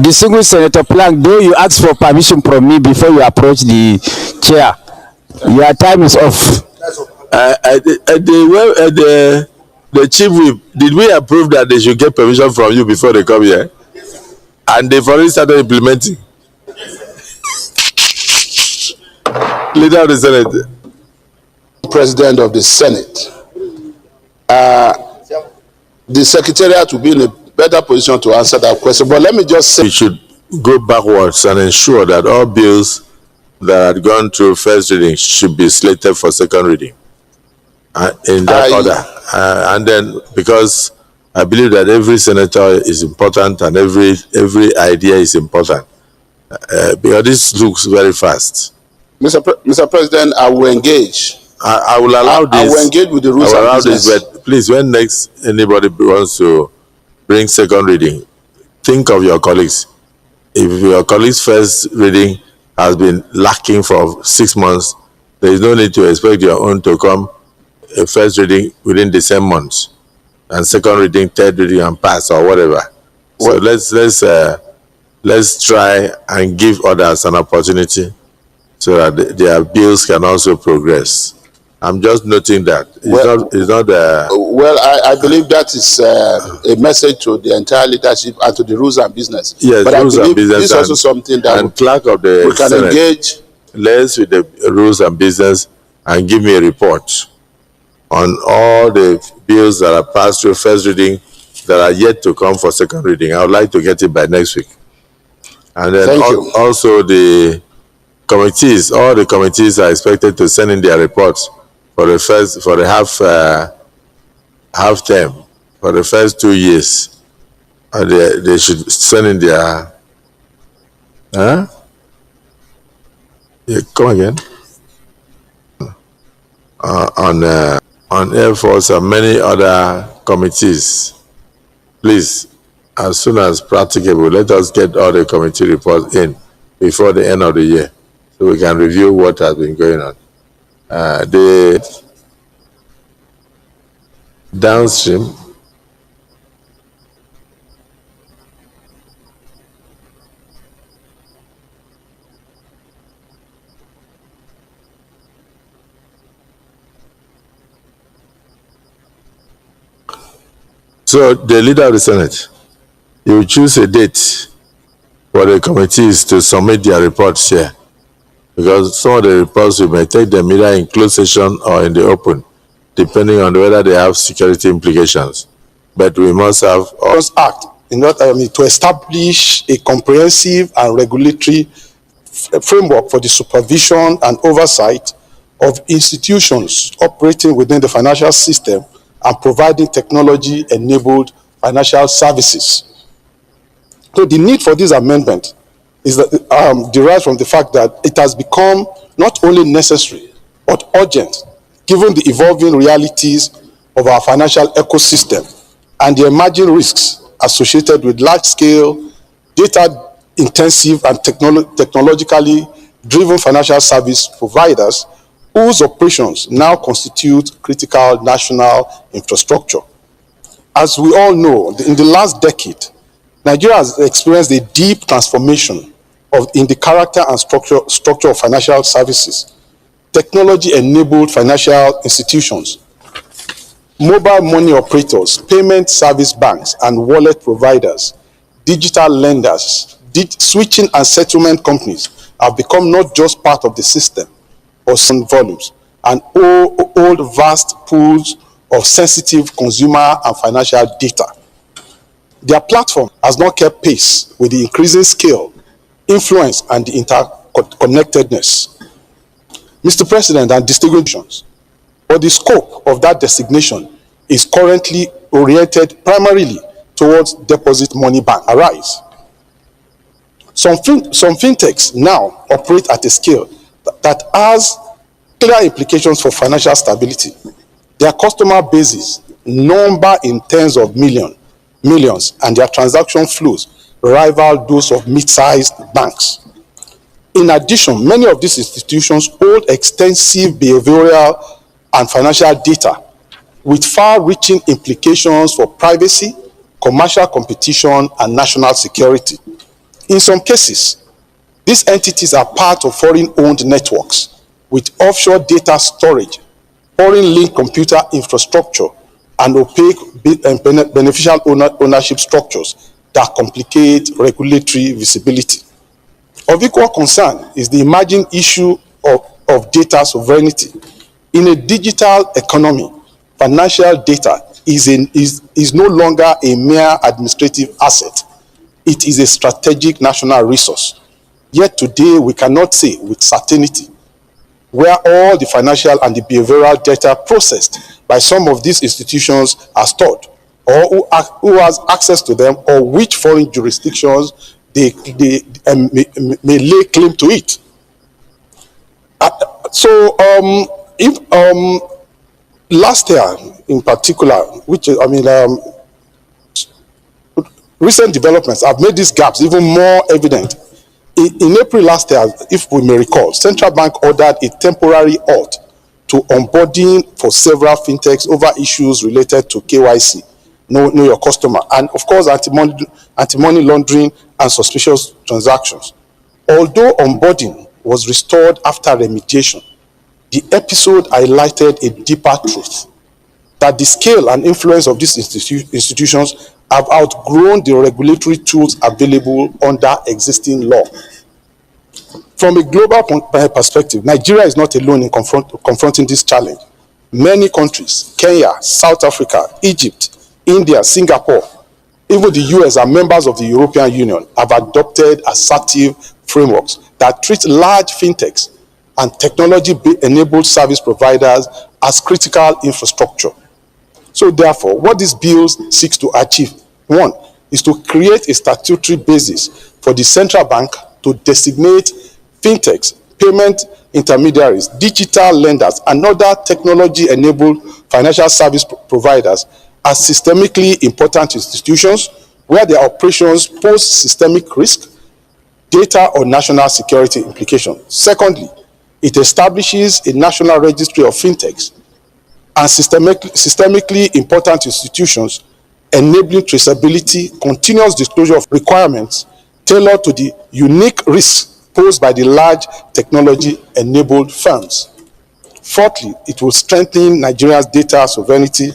[SPEAKER 1] Distinguished Senator Plank, though you asked for permission from me before you approach the chair, your time is off.
[SPEAKER 2] The chief whip, did we approve that they should get permission from you before they come here? And they've already started implementing. Leader of the Senate.
[SPEAKER 5] President of the Senate. The Secretariat will be in a better position to answer that question. But let me just say,
[SPEAKER 2] we should go backwards and ensure that all bills that had gone through first reading should be slated for second reading. In that order. And then, because I believe that every senator is important and every idea is important. Because this looks very fast.
[SPEAKER 5] Mr. President, I will engage.
[SPEAKER 2] I will allow this.
[SPEAKER 5] I will engage with the rules and business.
[SPEAKER 2] But please, when next anybody wants to bring second reading, think of your colleagues. If your colleagues' first reading has been lacking for 6 months, there is no need to expect your own to come a first reading within the same month, and second reading, third reading, and pass or whatever. So let's try and give others an opportunity so that their bills can also progress. I'm just noting that it's not.
[SPEAKER 5] Well, I believe that is a message to the entire leadership and to the rules and business.
[SPEAKER 2] Yes,
[SPEAKER 5] but
[SPEAKER 2] rules
[SPEAKER 5] I believe
[SPEAKER 2] and business,
[SPEAKER 5] this is also something that
[SPEAKER 2] and clerk of the
[SPEAKER 5] we can
[SPEAKER 2] Senate,
[SPEAKER 5] engage.
[SPEAKER 2] Let's with the rules and business and give me a report on all the bills that are passed through first reading that are yet to come for second reading. I would like to get it by next week. And then also the committees, all the committees are expected to send in their reports for the half term, for the first 2 years. And they should send in their, yeah, come again? On Air Force and many other committees. Please, as soon as practicable, let us get all the committee reports in before the end of the year, so we can review what has been going on. The downstream, so the leader of the Senate, you will choose a date for the committees to submit their reports here, because some of the reports we may take them either in closed session or in the open, depending on whether they have security implications. But we must have
[SPEAKER 4] Act in order to establish a comprehensive and regulatory framework for the supervision and oversight of institutions operating within the financial system and providing technology-enabled financial services. So the need for this amendment is that, derived from the fact that it has become not only necessary but urgent, given the evolving realities of our financial ecosystem and the emerging risks associated with large-scale, data-intensive and technologically driven financial service providers whose operations now constitute critical national infrastructure. As we all know, in the last decade, Nigeria has experienced a deep transformation in the character and structure of financial services. Technology-enabled financial institutions, mobile money operators, payment service banks and wallet providers, digital lenders, switching and settlement companies have become not just part of the system, but some volumes and hold vast pools of sensitive consumer and financial data. Their platform has not kept pace with the increasing scale, influence, and the interconnectedness. Mr. President and distinguished, but the scope of that designation is currently oriented primarily towards deposit money bank. Some fintechs now operate at a scale that has clear implications for financial stability. Their customer bases number in tens of millions, and their transaction flows rival those of mid-sized banks. In addition, many of these institutions hold extensive behavioral and financial data with far-reaching implications for privacy, commercial competition, and national security. In some cases, these entities are part of foreign-owned networks with offshore data storage, foreign-linked computer infrastructure, and opaque beneficial ownership structures that complicate regulatory visibility. Of equal concern is the emerging issue of data sovereignty. In a digital economy, financial data is no longer a mere administrative asset. It is a strategic national resource. Yet today, we cannot say with certainty where all the financial and the behavioral data processed by some of these institutions are stored, or who has access to them, or which foreign jurisdictions they may lay claim to it. Last year in particular, recent developments have made these gaps even more evident. In April last year, if we may recall, Central Bank ordered a temporary halt to onboarding for several fintechs over issues related to KYC, know your customer, and of course anti-money laundering and suspicious transactions. Although onboarding was restored after remediation, the episode highlighted a deeper truth, that the scale and influence of these institutions have outgrown the regulatory tools available under existing law. From a global perspective, Nigeria is not alone in confronting this challenge. Many countries, Kenya, South Africa, Egypt, India, Singapore, even the US and members of the European Union have adopted assertive frameworks that treat large fintechs and technology-enabled service providers as critical infrastructure. So therefore, what this bill seeks to achieve, one, is to create a statutory basis for the central bank to designate fintechs, payment intermediaries, digital lenders, and other technology-enabled financial service providers as systemically important institutions where their operations pose systemic risk, data or national security implications. Secondly, it establishes a national registry of fintechs and systemically important institutions, enabling traceability, continuous disclosure of requirements tailored to the unique risks posed by the large technology-enabled firms. Fourthly, it will strengthen Nigeria's data sovereignty,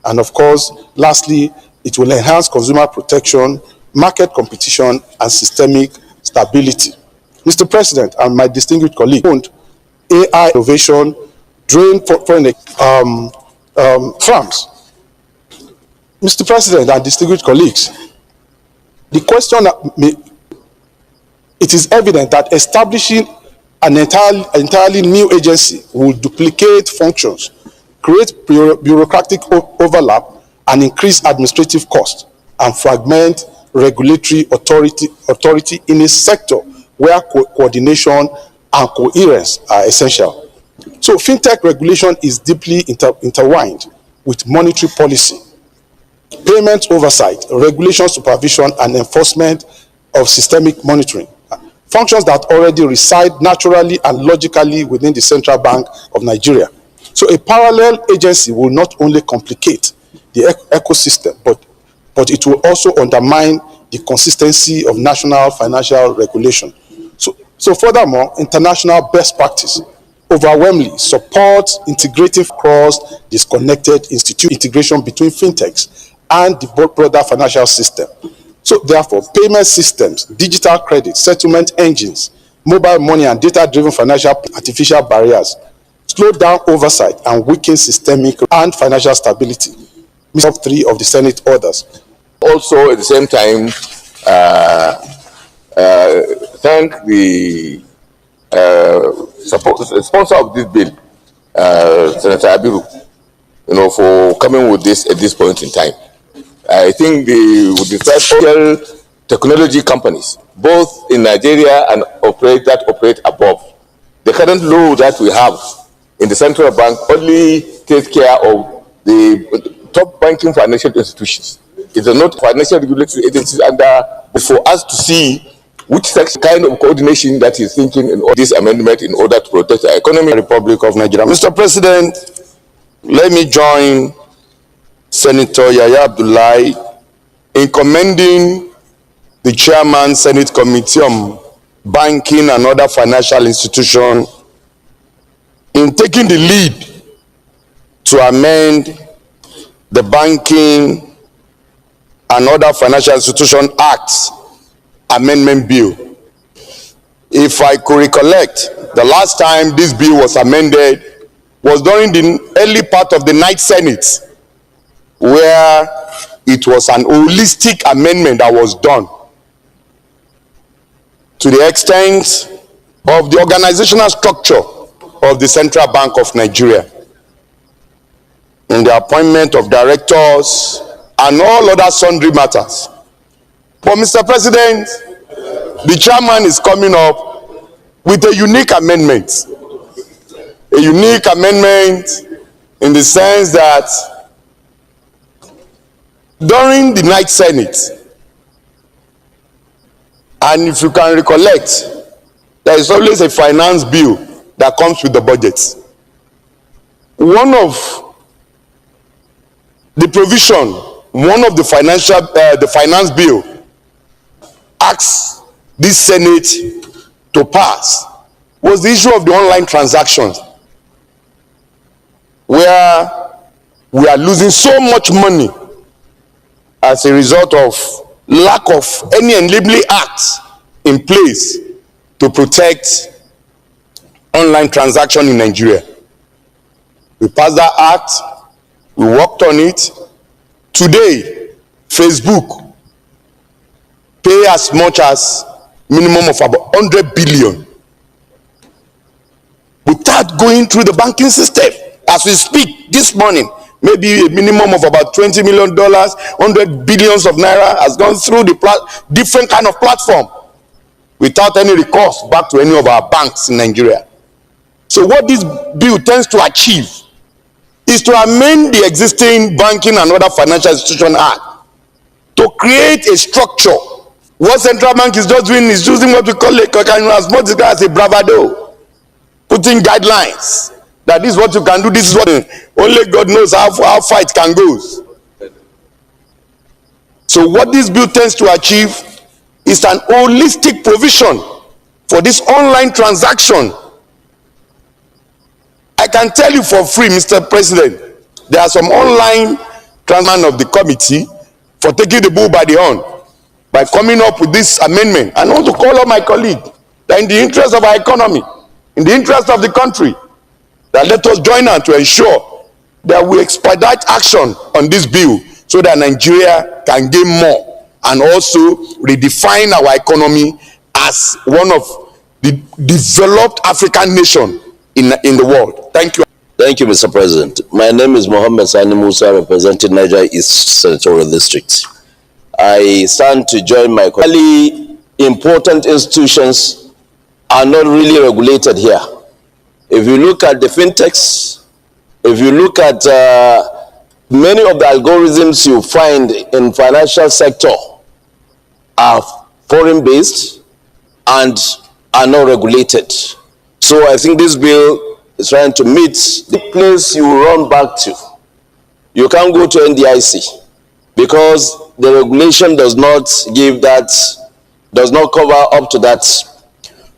[SPEAKER 4] and of course, lastly, it will enhance consumer protection, market competition, and systemic stability. Mr. President and my distinguished colleague, AI innovation drain foreign firms. Mr. President and distinguished colleagues, the question it is evident that establishing an entirely new agency will duplicate functions, create bureaucratic overlap, and increase administrative costs, and fragment regulatory authority in a sector where coordination and coherence are essential. So fintech regulation is deeply intertwined with monetary policy, payment oversight, regulation supervision, and enforcement of systemic monitoring, functions that already reside naturally and logically within the Central Bank of Nigeria. So a parallel agency will not only complicate the ecosystem, but it will also undermine the consistency of national financial regulation. So furthermore, international best practice overwhelmingly supports integrating cross disconnected integration between fintechs and the broader financial system. So therefore, payment systems, digital credit, settlement engines, mobile money, and data-driven financial artificial barriers slow down oversight and weaken systemic and financial stability. Mr. 3 of the Senate orders.
[SPEAKER 12] Also, at the same time, thank the sponsor of this bill, Senator Abiru, for coming with this at this point in time. I think with the special technology companies, both in Nigeria and that operate above, the current law that we have in the central bank only takes care of the top banking financial institutions. It's not financial regulatory agencies for us to see which kind of coordination that is thinking in this amendment in order to protect the economy. Republic of Nigeria.
[SPEAKER 8] Mr. President, let me join Senator Yaya Abdullahi in commending the Chairman Senate Committee on Banking and Other Financial Institutions in taking the lead to amend the Banking and Other Financial Institution Act Amendment Bill. If I could recollect, the last time this bill was amended was during the early part of the Ninth Senate, where it was an holistic amendment that was done to the extent of the organizational structure of the Central Bank of Nigeria, in the appointment of directors and all other sundry matters. But Mr. President, the chairman is coming up with a unique amendment. A unique amendment in the sense that during the Ninth Senate, and if you can recollect, there is always a finance bill that comes with the budget. One of the provision, one of the finance bill asks this Senate to pass was the issue of the online transactions, where we are losing so much money as a result of lack of any enabling acts in place to protect online transaction in Nigeria. We passed that act, we worked on it,
[SPEAKER 4] Today, Facebook pay as much as minimum of about 100 billion without going through the banking system. As we speak this morning, maybe a minimum of about $20 million, 100 billions of naira has gone through the different kind of platform without any recourse back to any of our banks in Nigeria. So what this bill tends to achieve is to amend the existing Banking and Other Financial Institution Act to create a structure. What central bank is just doing is using what we call as much as a bravado, putting guidelines that this is what you can do, this is what only God knows how far it can go. So what this bill tends to achieve is an holistic provision for this online transaction. I can tell you for free, Mr. President, there are some online transman of the committee for taking the bull by the horn by coming up with this amendment. And I want to call on my colleague that in the interest of our economy, in the interest of the country, that let us join on to ensure that we expedite action on this bill so that Nigeria can gain more and also redefine our economy as one of the developed African nation in the world. Thank you.
[SPEAKER 6] Thank you, Mr. President. My name is Mohammed Sani Musa, representing Niger East Senatorial District. I stand to join my colleagues. Important institutions are not really regulated here. If you look at the fintechs, if you look at many of the algorithms you find in financial sector are foreign-based and are not regulated. So I think this bill is trying to meet the place you run back to. You can't go to NDIC because the regulation does not give that, does not cover up to that.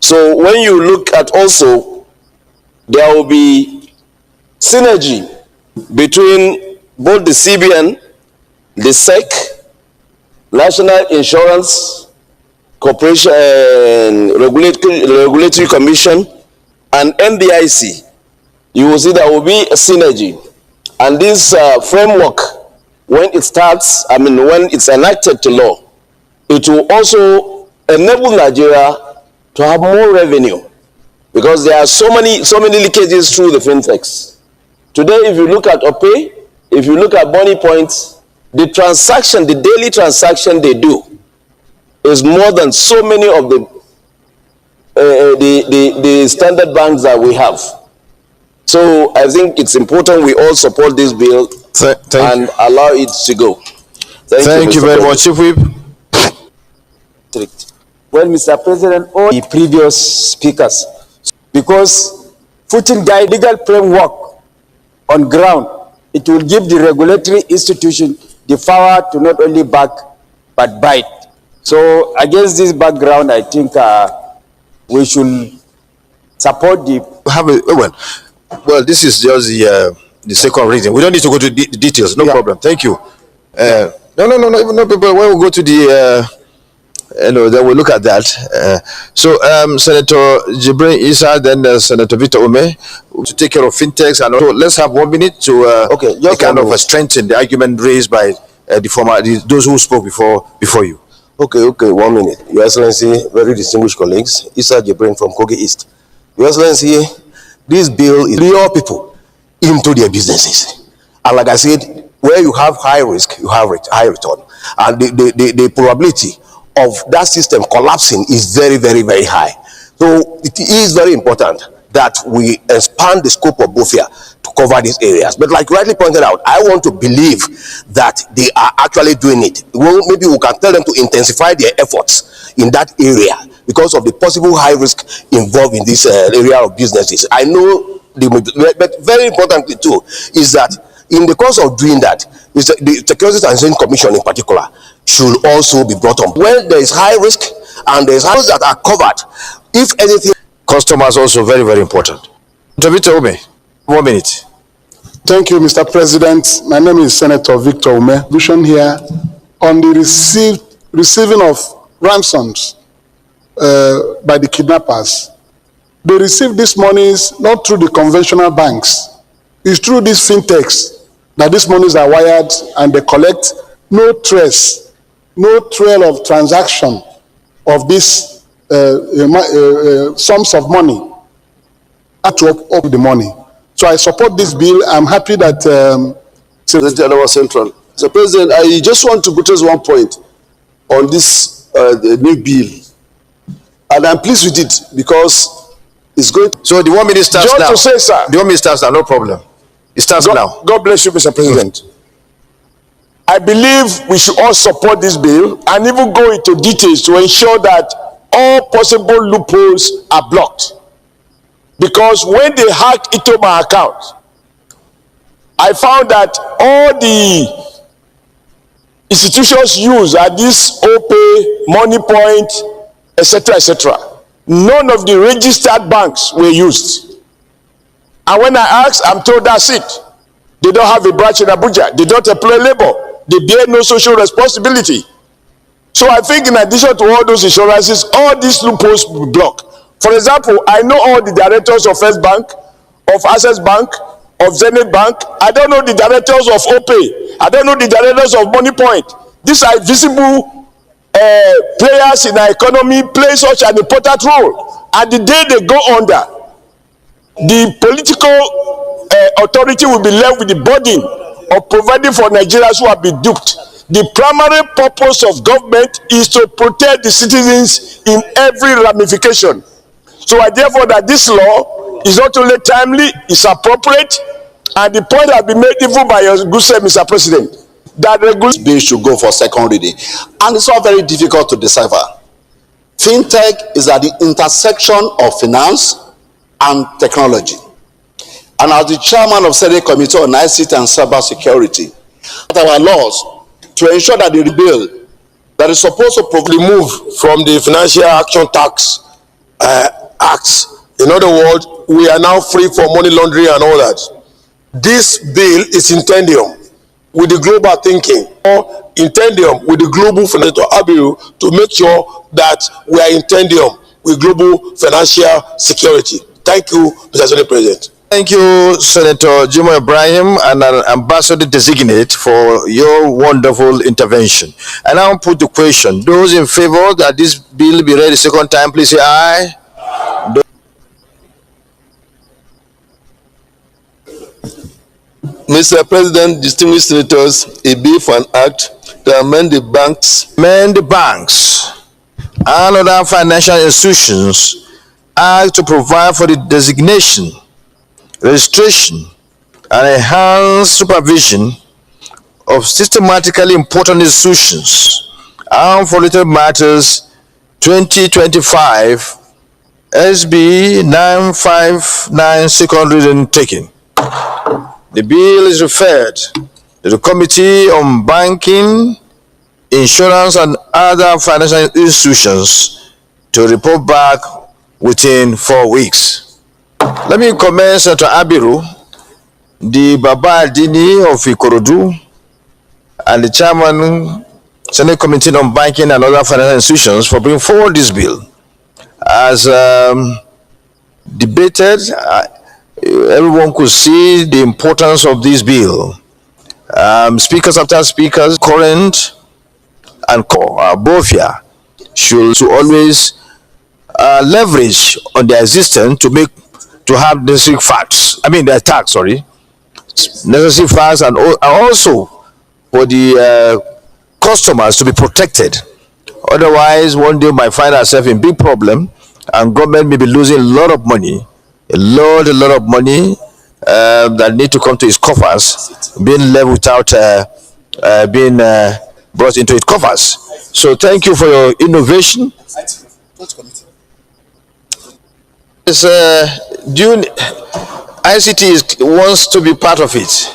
[SPEAKER 6] So when you look at also, there will be synergy between both the CBN, the SEC, National Insurance Corporation, Regulatory Commission, and NDIC. You will see there will be a synergy. And this framework, when it starts, when it's enacted to law, it will also enable Nigeria to have more revenue, because there are so many leakages through the fintechs. Today, if you look at OPay, if you look at Money Points, the transaction, the daily transaction they do is more than so many of the standard banks that we have. So I think it's important we all support this bill and allow it to go.
[SPEAKER 8] Thank you very much, Chief Whip.
[SPEAKER 13] Well, Mr. President, all the previous speakers, because putting the legal framework on ground, it will give the regulatory institution the power to not only back but bite. So against this background, I think we should support the.
[SPEAKER 8] Well, this is just the second reading. We don't need to go to the details. No problem. Thank you. No people. When we go to the, then we'll look at that. Senator Jibrin Issa, then Senator Victor Ume, to take care of fintechs, and also let's have 1 minute to just kind of strengthen the argument raised by those who spoke before you.
[SPEAKER 14] Okay, 1 minute. Your Excellency, very distinguished colleagues, Issa Jibrin from Kogi East. Your Excellency, this bill is lure people into their businesses. And like I said, where you have high risk, you have high return. And the probability of that system collapsing is very, very, very high. So it is very important that we expand the scope of BOFIA to cover these areas. But like you rightly pointed out, I want to believe that they are actually doing it. Well, maybe we can tell them to intensify their efforts in that area because of the possible high risk involved in this area of businesses. I know, but very importantly too, is that in the course of doing that, the Securities and Exchange Commission in particular should also be brought on. When there is high risk and there is high risk that are covered, if anything.
[SPEAKER 8] Customers also very, very important. Dr. Victor Ume, 1 minute.
[SPEAKER 4] Thank you, Mr. President. My name is Senator Victor Ume. Vision here on the receiving of ransoms by the kidnappers. They receive these monies not through the conventional banks. It's through these fintechs. that these monies are wired and they collect no trace, no trail of transaction of these sums of money to up the money. So I support this bill. I'm happy that
[SPEAKER 15] Central. So President, I just want to put one point on this the new bill, and I'm pleased with it because it's going.
[SPEAKER 8] So the 1 minute starts now.
[SPEAKER 4] To say, sir.
[SPEAKER 8] The 1 minute starts now. No problem. It starts now.
[SPEAKER 16] God bless you, Mr. President. I believe we should all support this bill and even go into details to ensure that all possible loopholes are blocked. Because when they hacked into my account, I found that all the institutions used are this OPay, Money Point, etc., etc. None of the registered banks were used. And when I asked, I'm told that's it. They don't have a branch in Abuja. They don't employ labor. They bear no social responsibility. So I think in addition to all those insurances, all these loopholes will be blocked. For example, I know all the directors of First Bank, of Access Bank, of Zenith Bank. I don't know the directors of OPay. I don't know the directors of Money Point. These are visible players in our economy, play such an important role. And the day they go under, the political authority will be left with the burden of providing for Nigerians who have been duped. The primary purpose of government is to protect the citizens in every ramification. So I therefore that this law is not only timely, it's appropriate, and the point has been made even by your good self, Mr. President, that regulation
[SPEAKER 17] bill should go for second reading. And it's not very difficult to decipher. Fintech is at the intersection of finance and technology. And as the chairman of Senate Committee on ICT and Cyber Security, our laws to ensure that the bill that is supposed to remove
[SPEAKER 15] from the Financial Action Tax Acts. In other words, we are now free from money laundering and all that. This bill is in tandem with the global thinking, or in tandem with the global financial avenue to make sure that we are in tandem with global financial security. Thank you, Mr. Senate President.
[SPEAKER 8] Thank you, Senator Jimo Ibrahim, and an ambassador designate for your wonderful intervention. I now put the question. Those in favor that this bill be read a second time, please say aye.
[SPEAKER 15] Mr. President, distinguished senators, a bill for an act to amend the banks
[SPEAKER 8] and other financial institutions act to provide for the designation, registration, and enhanced supervision of systematically important institutions and for related matters 2025 SB 959 second reading taken. The bill is referred to the Committee on Banking, Insurance, and other financial institutions to report back within 4 weeks. Let me commend Senator Abiru, the Baba Adini of Ikorodu, and the Chairman, Senate Committee on Banking and other financial institutions for bringing forward this bill. As debated, everyone could see the importance of this bill. Speakers after speakers, current and both here, should always leverage on their existence to have necessary facts. I mean, their tax, sorry, necessary facts, and also for the customers to be protected. Otherwise, one day we might find ourselves in big problem, and government may be losing a lot of money, a lot of money that need to come to its coffers, being left without being brought into its coffers. So thank you for your innovation. ICT wants to be part of it.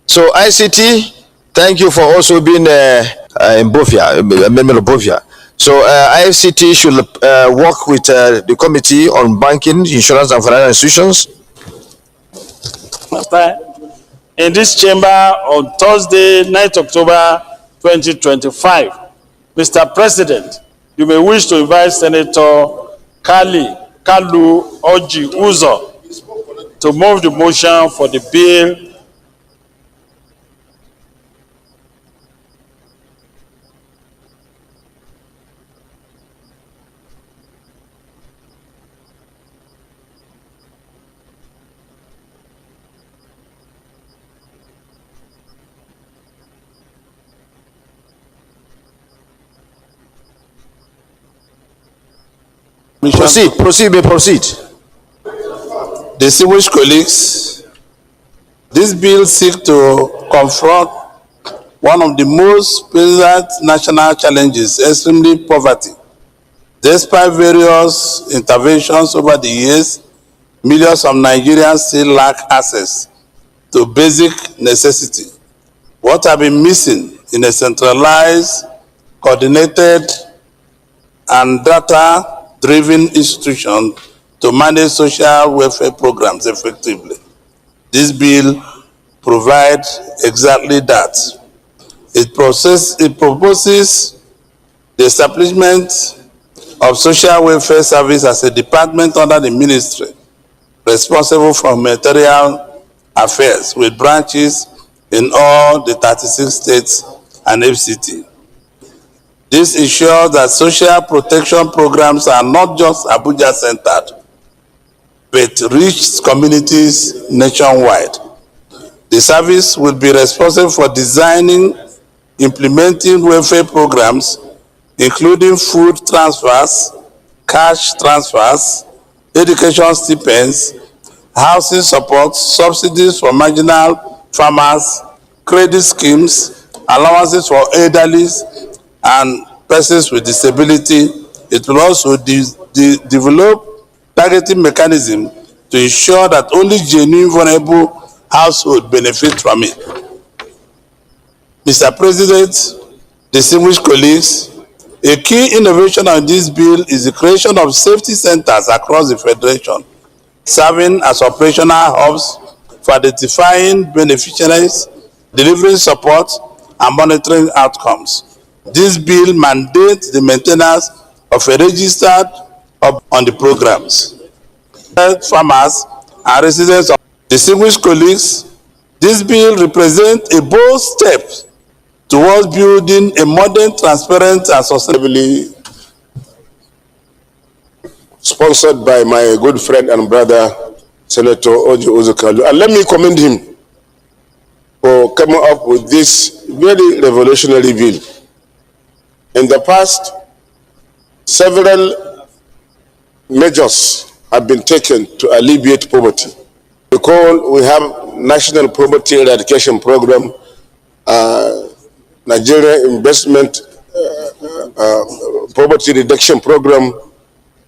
[SPEAKER 8] So ICT, thank you for also being in Bofia, a member of Bofia. So ICT should work with the Committee on Banking, Insurance, and Financial Institutions.
[SPEAKER 18] In this chamber on Thursday, 9th October 2025. Mr. President, you may wish to invite Senator Kalu Oji Uzo to move the motion for the bill
[SPEAKER 8] Proceed.
[SPEAKER 3] Distinguished colleagues, this bill seeks to confront one of the most present national challenges, extremely poverty. Despite various interventions over the years, millions of Nigerians still lack access to basic necessity. What have been missing in a centralized, coordinated, and data-driven institution to manage social welfare programs effectively? This bill provides exactly that. It proposes the establishment of social welfare service as a department under the ministry responsible for humanitarian affairs with branches in all the 36 states and FCT. This ensures that social protection programs are not just Abuja-centered, but reach communities nationwide. The service will be responsible for designing, implementing welfare programs, including food transfers, cash transfers, education stipends, housing support, subsidies for marginal farmers, credit schemes, allowances for elderly and persons with disability. It will also develop targeting mechanisms to ensure that only genuine vulnerable households benefit from it. Mr. President, distinguished colleagues, a key innovation on this bill is the creation of safety centers across the Federation, serving as operational hubs for identifying beneficiaries, delivering support, and monitoring outcomes. This bill mandates the maintenance of a registered on the programs. Farmers and residents of distinguished colleagues, this bill represents a bold step towards building a modern, transparent, and sustainably
[SPEAKER 15] sponsored by my good friend and brother, Senator Oji Uzukalu. And let me commend him for coming up with this very revolutionary bill. In the past, several measures have been taken to alleviate poverty. Recall, we have National Poverty Eradication Program, Nigeria Investment Poverty Reduction Program,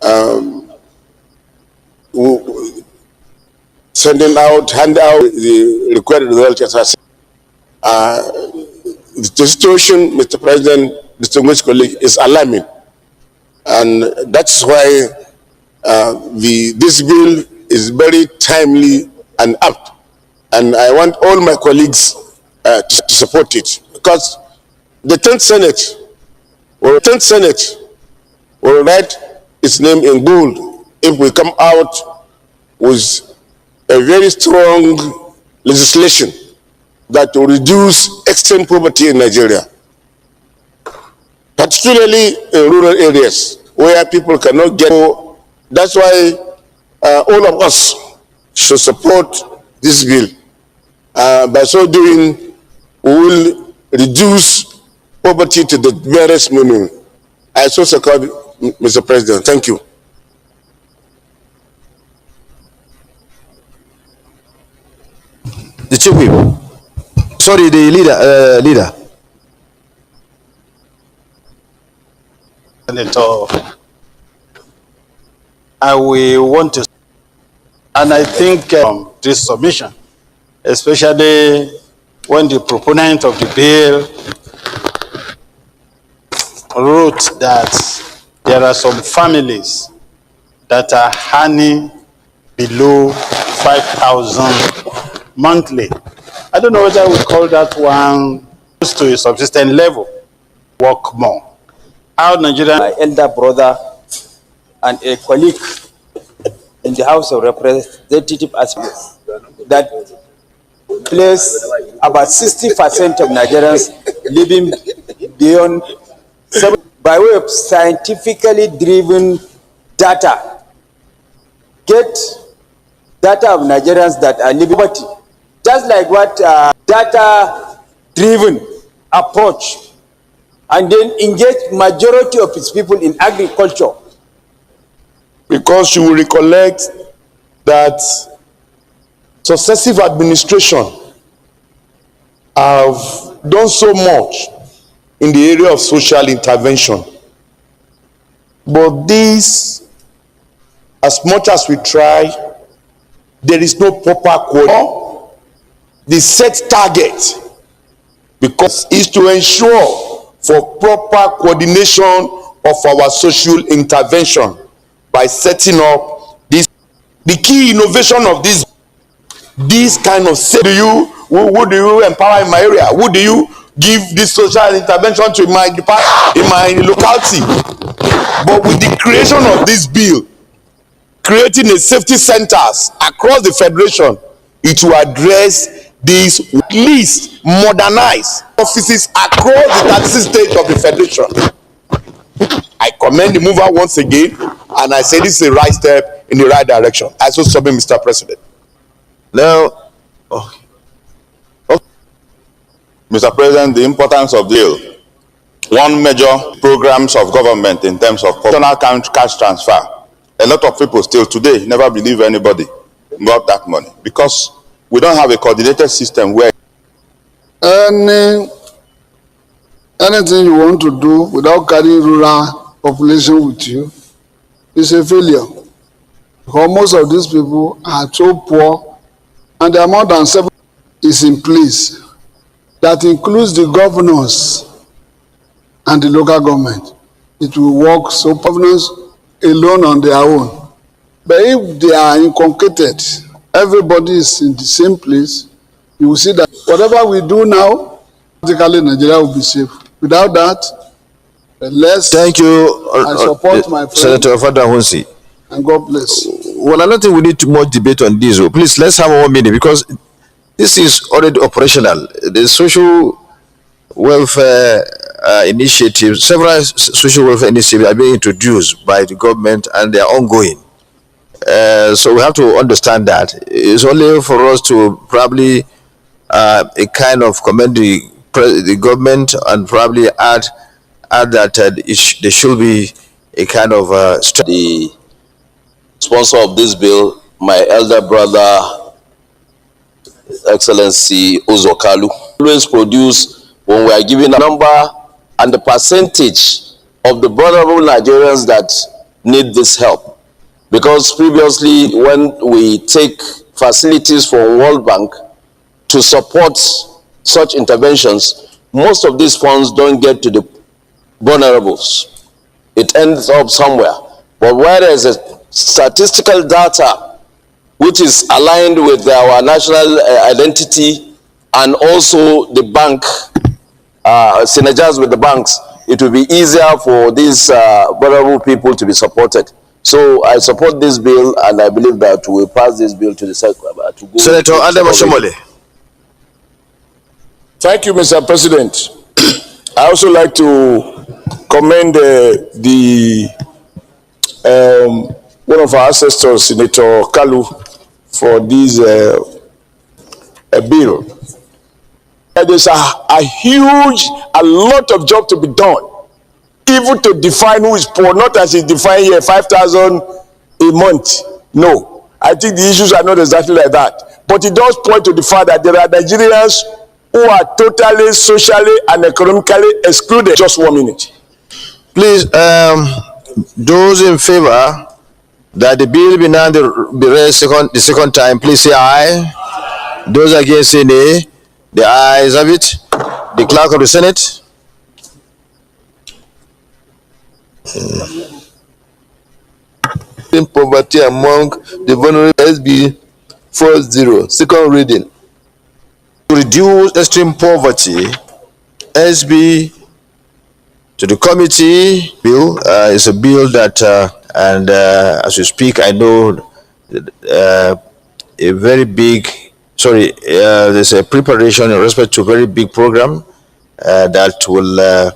[SPEAKER 15] hand out the required result as the situation, Mr. President, distinguished colleague, is alarming. And that's why this bill is very timely and apt. And I want all my colleagues to support it, because the 10th Senate will write its name in gold if we come out with a very strong legislation that will reduce extreme poverty in Nigeria, particularly in rural areas where people cannot get. That's why all of us should support this bill. By so doing, we will reduce poverty to the barest minimum. I so support, Mr. President. Thank you.
[SPEAKER 8] The chief whip. Sorry, the leader.
[SPEAKER 18] Senator, I will want to, and I think this submission, especially when the proponent of the bill wrote that there are some families that are earning below 5,000 monthly. I don't know whether we call that one close to a subsistence level, work more. How Nigeria,
[SPEAKER 13] my elder brother and a colleague in the House of Representatives as that place about 60% of Nigerians living beyond 7 by way of scientifically driven data. Get data of Nigerians that are living poverty, just like what data-driven approach, and then engage majority of its people in agriculture.
[SPEAKER 16] because you will recollect that successive administration have done so much in the area of social intervention. But this, as much as we try, there is no proper coordination. The set target, because is to ensure for proper coordination of our social intervention by setting up this. The key innovation of this kind of who do you empower in my area? Who do you give this social intervention to in my locality? But with the creation of this bill, creating a safety centers across the federation, it will address this, at least modernize offices across the 36 states of the federation. I commend the mover once again, and I say this is a right step in the right direction. I so submit, Mr. President.
[SPEAKER 2] Now, Mr. President, the importance of the bill. One major programs of government in terms of personal cash transfer. A lot of people still today never believe anybody got that money because we don't have a coordinated system where
[SPEAKER 19] anything you want to do without carrying rural population with you is a failure, because most of these people are so poor, and the amount and 7 is in place that includes the governors and the local government. It will work so governors alone on their own. But if they are inculcated, everybody is in the same place, you will see that whatever we do now, practically Nigeria will be safe. Without that,
[SPEAKER 14] thank you,
[SPEAKER 19] I support my friend,
[SPEAKER 14] Senator Fadahunsi.
[SPEAKER 19] And God bless.
[SPEAKER 14] Well, I don't think we need more debate on this. Please, let's have 1 minute, because this is already operational. The social welfare initiatives, several social welfare initiatives are being introduced by the government, and they are ongoing. So we have to understand that. It's only for us to probably a kind of commend the government and probably add that there should be a kind of
[SPEAKER 6] the sponsor of this bill, my elder brother, Excellency Uzokalu, always produce when we are giving a number and the percentage of the vulnerable Nigerians that need this help. Because previously, when we take facilities from World Bank to support such interventions, most of these funds don't get to the vulnerables. It ends up somewhere. But where there is a statistical data which is aligned with our national identity, and also the bank synergize with the banks, it will be easier for these vulnerable people to be supported. So I support this bill, and I believe that we will pass this bill to the
[SPEAKER 14] Senator Adam Oshomole.
[SPEAKER 16] Thank you, Mr. President. I also like to commend one of our ancestors, Senator Kalu, for this bill. There's a lot of job to be done, even to define who is poor, not as it's defined here, 5,000 a month. No, I think the issues are not exactly like that. But it does point to the fact that there are Nigerians who are totally, socially, and economically excluded. Just 1 minute.
[SPEAKER 14] Please, those in favor that the bill be now be read the second time, please say aye. Those against say nay. The ayes have it. The clerk of the Senate.
[SPEAKER 12] In poverty among the vulnerable, SB 40, second reading.
[SPEAKER 14] To reduce extreme poverty, SB to the committee bill is a bill that, as we speak, I know a very big, there's a preparation in respect to a very big program that will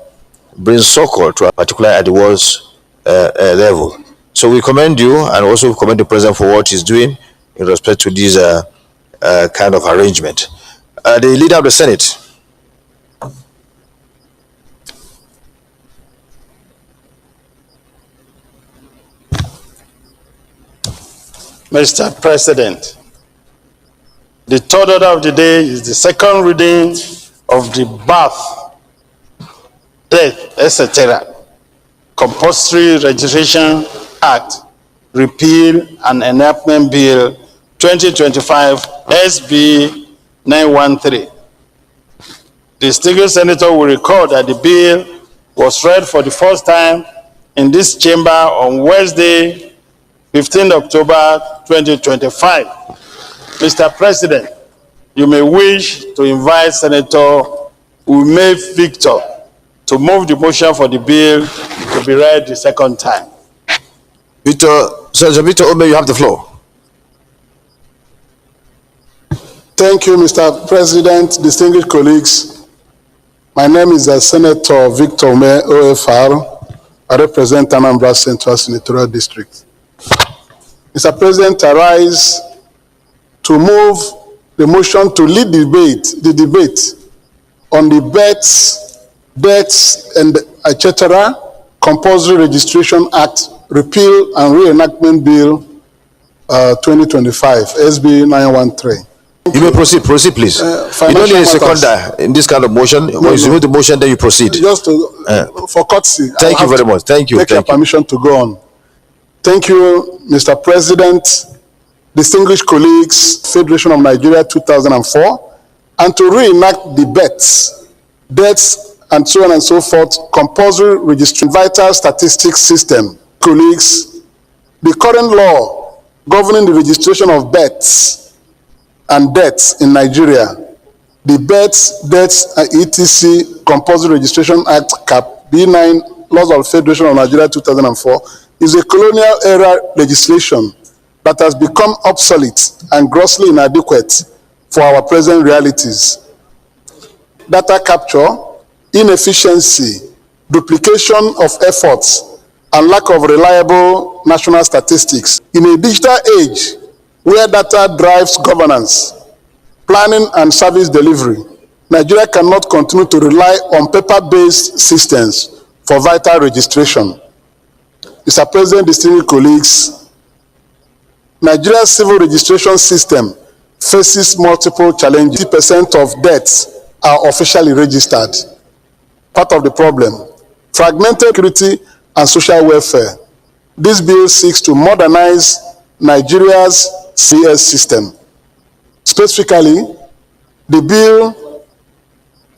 [SPEAKER 14] bring succor to a particular at the world's level. So we commend you, and also commend the president for what he's doing in respect to this kind of arrangement. The leader of the Senate.
[SPEAKER 18] Mr. President, the third order of the day is the second reading of the birth, death, etc. Compulsory Registration Act, Repeal and Enactment Bill 2025 SB 913. The distinguished senator will recall that the bill was read for the first time in this chamber on Wednesday, 15 October 2025. Mr. President, you may wish to invite Senator Ume Victor to move the motion for the bill to be read the second time.
[SPEAKER 8] Senator Victor Ume, you have the floor.
[SPEAKER 4] Thank you, Mr. President, distinguished colleagues. My name is Senator Victor Ume OFR. I represent Anambra Central Senatorial District. Mr. President, I rise to move the motion to lead the debate on the births, deaths, and etc. Compulsory Registration Act, Repeal and Reenactment Bill 2025, SB 913.
[SPEAKER 8] You may proceed, please. You don't need a seconder in this kind of motion. Once you move the motion, then you proceed.
[SPEAKER 4] Just for courtesy.
[SPEAKER 8] Thank you very much. Thank you.
[SPEAKER 4] Take your permission to go on. Thank you, Mr. President, distinguished colleagues, Federation of Nigeria 2004, and to reenact the births, deaths, and so on and so forth, compulsory registration vital statistics system. Colleagues, the current law governing the registration of births and deaths in Nigeria, the Births, Deaths, and etc. Compulsory Registration Act, Cap B9, Laws of Federation of Nigeria 2004, is a colonial era legislation that has become obsolete and grossly inadequate for our present realities. Data capture, inefficiency, duplication of efforts, and lack of reliable national statistics. In a digital age where data drives governance, planning, and service delivery, Nigeria cannot continue to rely on paper-based systems for vital registration. Mr. President, distinguished colleagues, Nigeria's civil registration system faces multiple challenges. 50% of deaths are officially registered. Part of the problem, fragmented security and social welfare. This bill seeks to modernize Nigeria's CS system. Specifically, the bill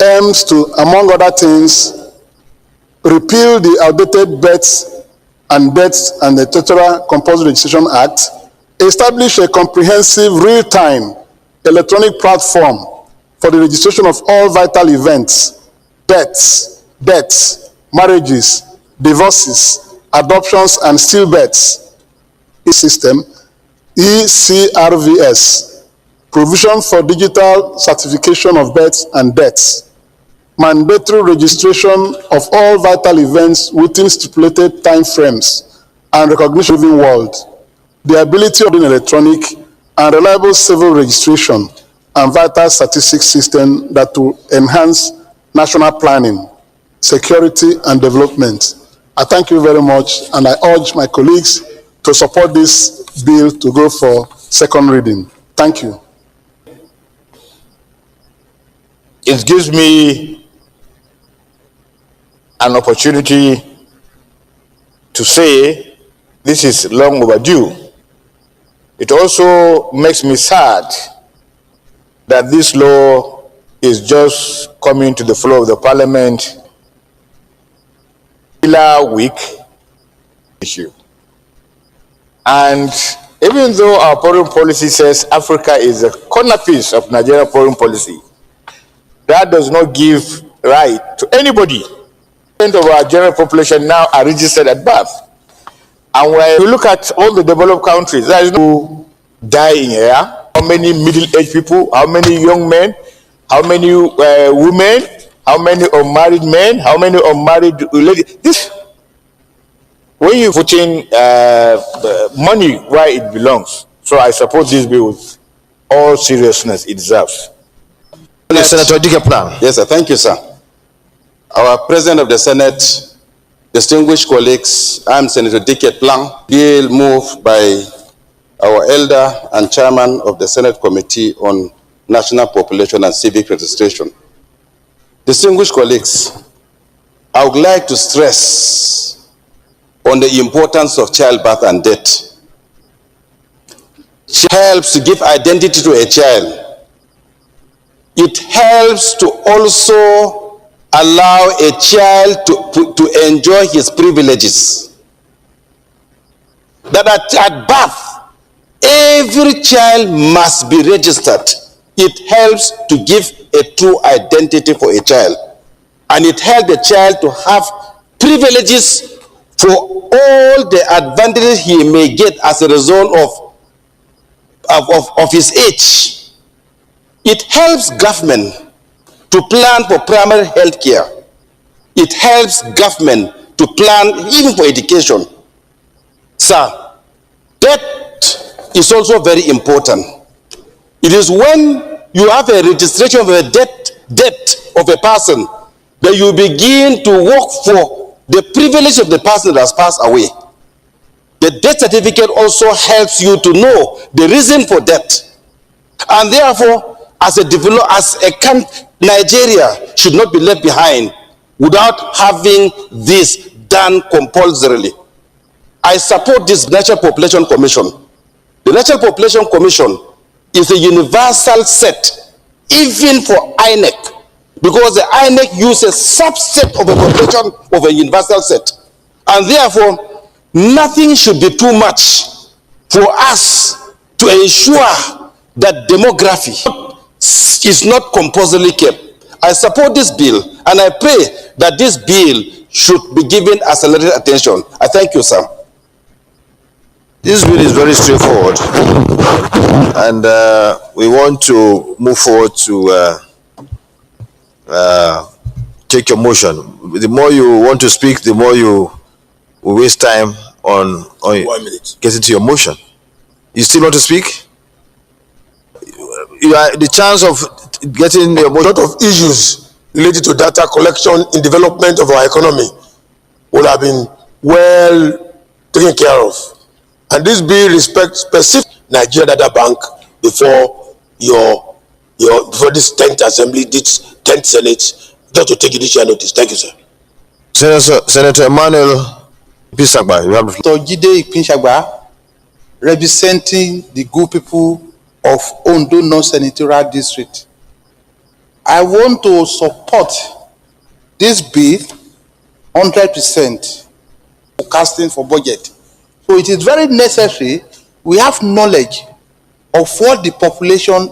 [SPEAKER 4] aims to, among other things, repeal the outdated births and deaths and etc. Compulsory Registration Act, establish a comprehensive real-time electronic platform for the registration of all vital events, births, deaths, marriages, divorces, adoptions, and stillbirths. System, ECRVS, provision for digital certification of births and deaths, mandatory registration of all vital events within stipulated time frames, and recognition of the living world, the ability of an electronic and reliable civil registration and vital statistics system that will enhance national planning, security, and development. I thank you very much, and I urge my colleagues to support this bill to go for second reading. Thank you.
[SPEAKER 8] It gives me an opportunity to say this is long overdue. It also makes me sad that this law is just coming to the floor of the parliament week issue. And even though our foreign policy says Africa is a cornerpiece of Nigerian foreign policy, that does not give right to anybody. Of our general population now are registered at birth. And when we look at all the developed countries, there is no dying here. How many middle-aged people, how many young men, how many women, how many unmarried men, how many unmarried ladies. This, when you put in money where it belongs. So I support this bill with all seriousness it deserves.
[SPEAKER 7] Senator Dikeplan. Yes, sir. Thank you, sir. Our President of the Senate, distinguished colleagues, I'm Senator Dikeplan. Bill moved by
[SPEAKER 17] our elder and chairman of the Senate Committee on National Population and Civic Registration. Distinguished colleagues, I would like to stress on the importance of childbirth and death. It helps to give identity to a child. It helps to also allow a child to enjoy his privileges. That at birth, every child must be registered. It helps to give a true identity for a child. And it helps the child to have privileges for all the advantages he may get as a result of his age. It helps government to plan for primary health care. It helps government to plan even for education. Sir, death is also very important. It is when you have a registration of a death of a person that you begin to work for the privilege of the person that has passed away. The death certificate also helps you to know the reason for death. And therefore, as a country, Nigeria should not be left behind without having this done compulsorily. I support this National Population Commission. The National Population Commission is a universal set, even for INEC, because the INEC uses a subset of a population of a universal set. And therefore, nothing should be too much for us to ensure that demography is not compulsorily kept. I support this bill, and I pray that this bill should be given accelerated attention. I thank you, sir.
[SPEAKER 8] This bill is very straightforward, and we want to move forward to take your motion. The more you want to speak, the more you will waste time on 1 minute getting to your motion. You still want to speak? You are, the chance of getting a lot of issues related to data collection in development of our economy would have been well taken care of. And this bill respects specific Nigeria Data Bank before before this 10th Assembly, this 10th Senate, just to take judicial notice. Thank you, sir. Senator Emmanuel Pisagba, you have the floor.
[SPEAKER 20] Jide Ipinshagba, representing the good people of Ondo Non-Senatorial District. I want to support this bill 100% forecasting for budget. So it is very necessary we have knowledge of what the population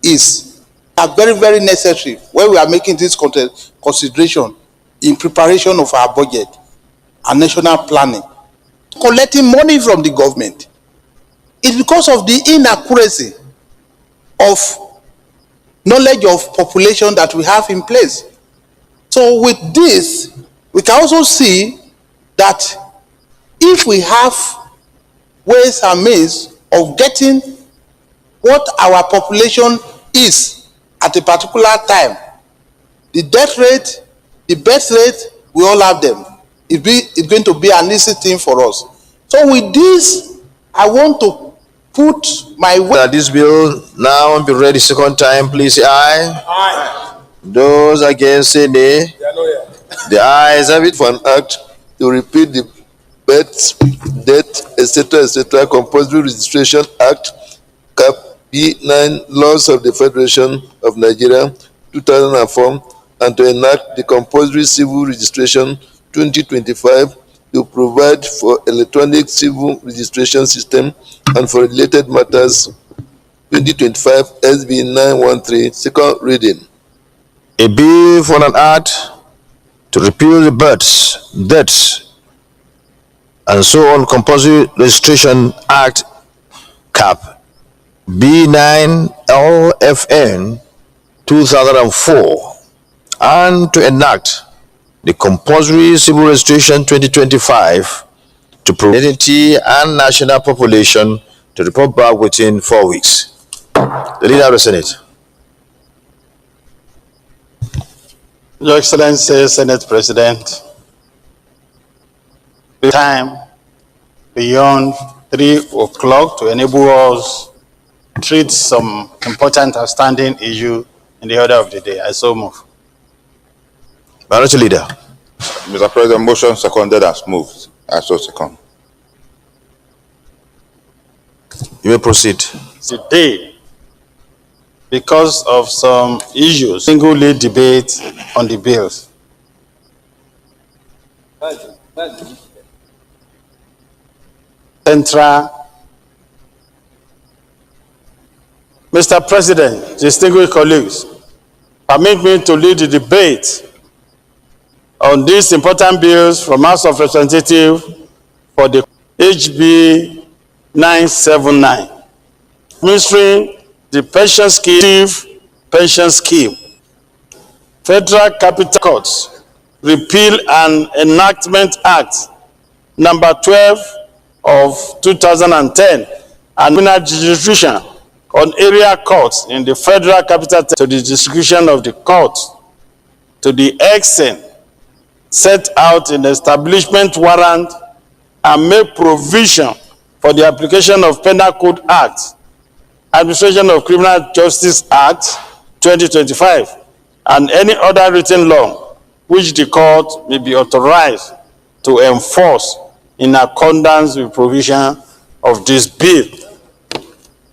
[SPEAKER 20] is. Are very, very necessary when we are making this consideration in preparation of our budget and national planning. Collecting money from the government is because of the inaccuracy of knowledge of population that we have in place. So with this, we can also see that if we have ways and means of getting what our population is at a particular time, the death rate, the birth rate, we all have them. It's going to be an easy thing for us. So with this, I want to put my
[SPEAKER 8] that this bill now be ready second time, please say aye. Aye. Those against say nay. The ayes have it for an act to repeat the birth, death, etc., Compulsory Registration Act, Cap B9, Laws of the Federation of Nigeria, 2004, and to enact the Compulsory Civil Registration 2025 to provide for electronic civil registration system and for related matters 2025 SB 913, second reading. A bill for an act to repeal the births, deaths, and so on Compulsory Registration Act Cap B9 LFN 2004 and to enact the Compulsory Civil Registration 2025 to prove identity and national population to report back within 4 weeks. The Leader of the Senate.
[SPEAKER 18] Your Excellency, Senate President, time beyond 3 o'clock to enable us to treat some important outstanding issue in the order of the day. I so move.
[SPEAKER 21] Minority Leader.
[SPEAKER 22] Mr. President, motion seconded as moved. I so second.
[SPEAKER 21] You may proceed.
[SPEAKER 18] Today, because of some issues, single-lead debate on the bills. Central. Mr. President, distinguished colleagues, permit me to lead the debate on these important bills from House of Representatives for the HB 979, administering the pension scheme, Federal Capital Courts, Repeal and Enactment Act number 12 of 2010, and criminal jurisdiction on area courts in the Federal Capital to the distribution of the courts to the extent set out in the establishment warrant and make provision for the application of Penal Code Act, Administration of Criminal Justice Act 2025, and any other written law which the court may be authorized to enforce in accordance with provision of this bill.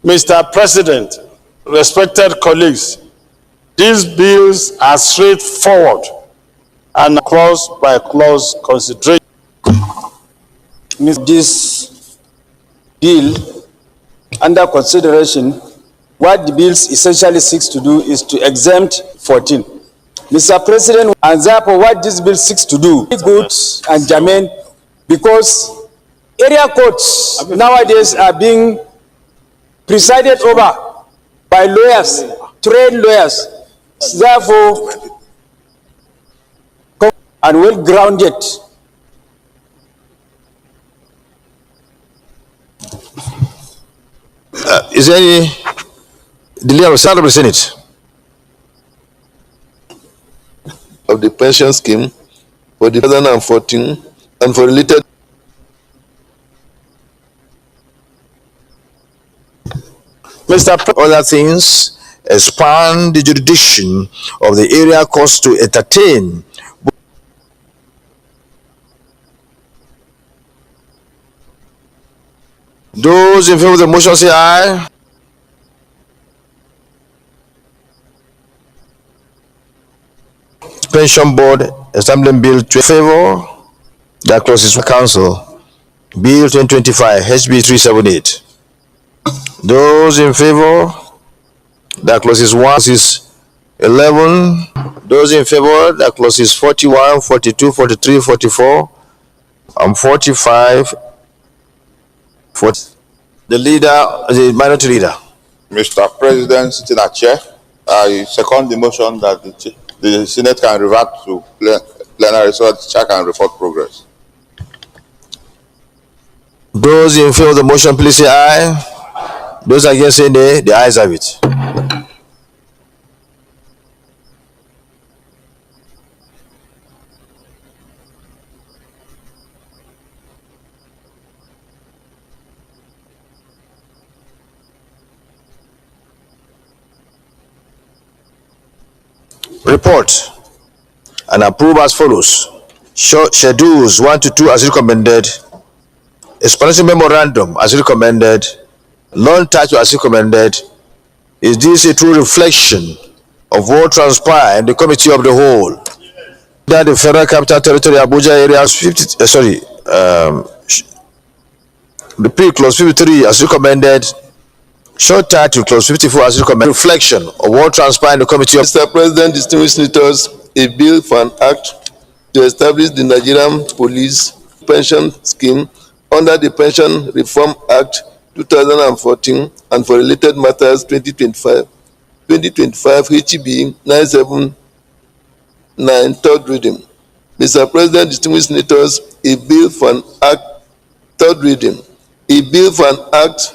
[SPEAKER 18] Mr. President, respected colleagues, these bills are straightforward and clause-by-clause consideration.
[SPEAKER 13] This bill under consideration, what the bill essentially seeks to do is to exempt 14. Mr. President, and therefore what this bill seeks to do is good and germane, because area courts nowadays are being presided over by lawyers, trained lawyers, therefore and well-grounded.
[SPEAKER 21] Is there any delay of the Senate?
[SPEAKER 2] Of the pension scheme for the 2014 and for related
[SPEAKER 21] Other things, expand the jurisdiction of the area courts to entertain those in favor of the motion say aye. Pension Board Establishment Bill to favor. That clause is for Council. Bill 2025 HB 378. Those in favor, that clause is 1, is 11. Those in favor, that clause is 41, 42, 43, 44, and 45. 40. The leader, the minority leader.
[SPEAKER 22] Mr. President, sitting at chair, I second the motion that the Senate can revert to plenary so that the chair can report progress.
[SPEAKER 21] Those in favor of the motion, please say aye. Those against say nay. The ayes have it. Report and approve as follows. Schedules 1 to 2 as recommended. Explanatory memorandum as recommended. Non-title as recommended. Is this a true reflection of what transpired in the committee of the whole? That the Federal Capital Territory Abuja areas 50, repeat clause 53 as recommended. Short title clause 54 as recommended. Reflection of what transpired in the committee of
[SPEAKER 2] Mr. President, distinguished senators, a bill for an act to establish the Nigerian Police Pension Scheme under the Pension Reform Act 2014 and for related matters 2025 HB 979, third reading. Mr. President, distinguished senators, a bill for an act, third reading, a bill for an act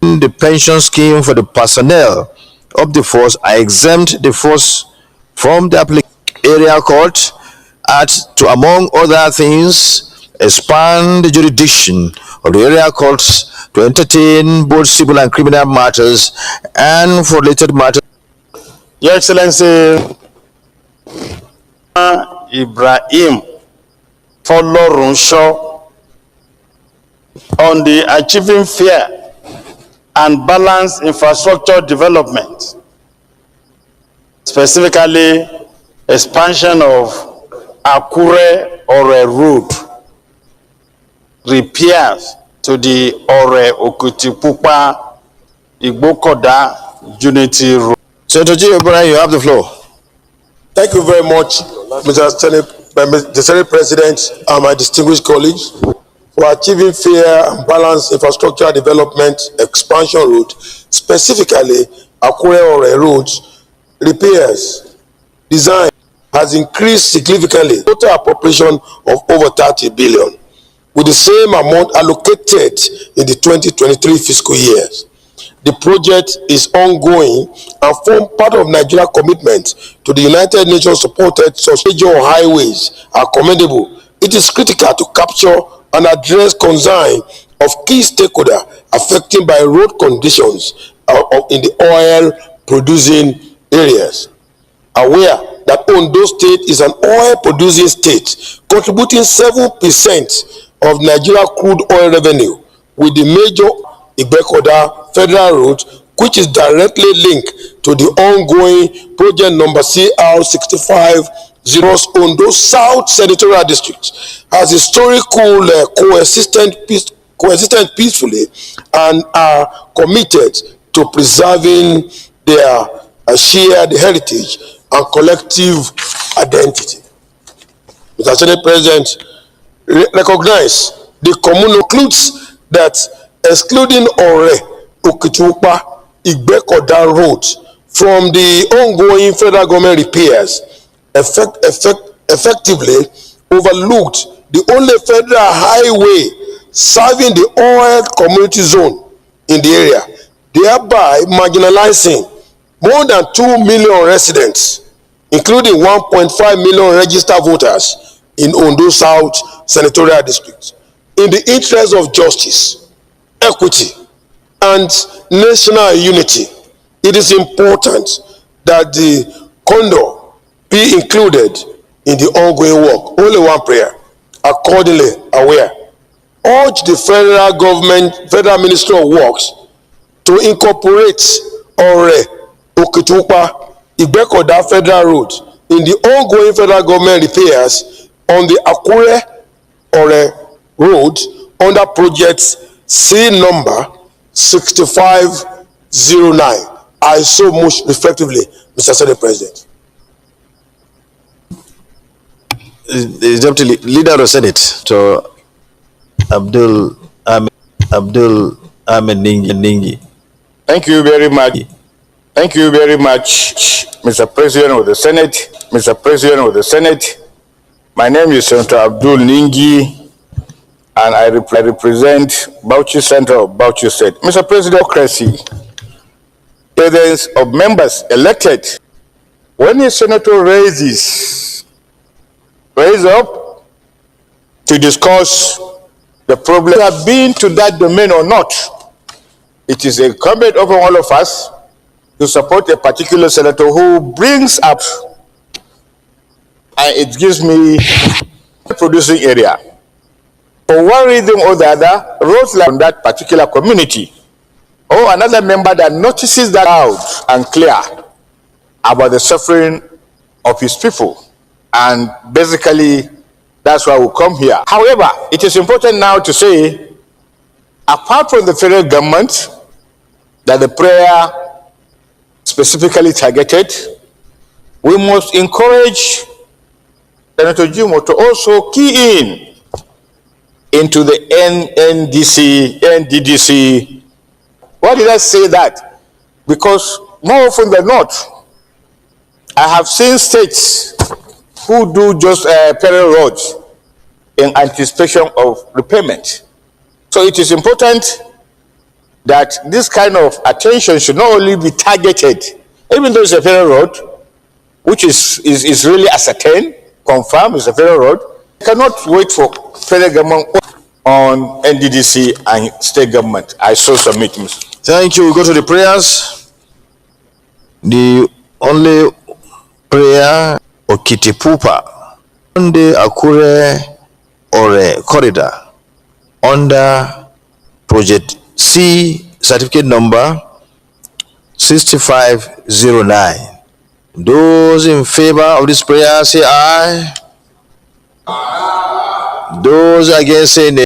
[SPEAKER 21] the pension scheme for the personnel of the force. I exempt the force from the area court to, among other things, expand the jurisdiction of the area courts to entertain both civil and criminal matters and for related matters.
[SPEAKER 18] Your Excellency, Ibrahim Folorunsho on the achieving fair and balanced infrastructure development, specifically expansion of Akure Ore Road, repairs to the Ore Okutipupa Igbokoda Unity Road.
[SPEAKER 21] Senator G. O'Brien, you have the floor.
[SPEAKER 15] Thank you very much, Mr. Senate President and my distinguished colleagues, for achieving fair and balanced infrastructure development expansion road, specifically Akure Ore Road repairs. Design has increased significantly, total appropriation of over 30 billion, with the same amount allocated in the 2023 fiscal years. The project is ongoing and forms part of Nigeria's commitment to the United Nations supported major highways are commendable. It is critical to capture and address concerns of key stakeholders affected by road conditions in the oil producing areas. Aware that Ondo State is an oil producing state contributing 7% of Nigeria crude oil revenue, with the major Igbekoda Federal Road, which is directly linked to the ongoing project number CR65 Ondo South Senatorial District, has historical coexistent peacefully and are committed to preserving their shared heritage and collective identity. Mr. Senate President, recognize the commune concludes that excluding Ore Okitupa Igbekoda Road from the ongoing federal government repairs effectively overlooked the only federal highway serving the oil community zone in the area, thereby marginalizing more than 2 million residents, including 1.5 million registered voters in Ondo South Senatorial District. In the interest of justice, equity, and national unity, it is important that the condor be included in the ongoing work. Only one prayer. Accordingly, aware, urge the federal government, Federal Ministry of Works to incorporate Ore Okitupa Igbekoda Federal Road in the ongoing federal government repairs on the Akure Ore Road under project C number 6509. I so much respectively, Mr. Senate President.
[SPEAKER 21] The Deputy Leader of the Senate, to Abdul Ahmed Ningi.
[SPEAKER 16] Thank you very much. Thank you very much, Mr. President of the Senate. Mr. President of the Senate, my name is Senator Abdul Ningi, and I represent Bauchi Center of Bauchi State. Mr. President, democracy, presence of members elected. When a senator raises up to discuss the problem, have been to that domain or not, it is incumbent on all of us to support a particular senator who brings up, and it gives me a producing area. For one reason or the other, roads like that particular community, or another member that notices that loud and clear about the suffering of his people. And basically, that's why we come here. However, it is important now to say, apart from the federal government, that the prayer specifically targeted, we must encourage Senator Jimo to also key in into the NDDC. Why did I say that? Because more often than not, I have seen states who do just parallel roads in anticipation of repayment. So it is important that this kind of attention should not only be targeted, even though it's a federal road, which is really ascertained, confirmed it's a federal road, cannot wait for federal government. on NDDC and state government. I so submit, Mr.
[SPEAKER 21] Thank you. We go to the prayers. The only prayer, Okitipupa, Onde Akure Ore Corridor, under Project C, certificate number 6509. Those in favor of this prayer say aye. Those against say nay.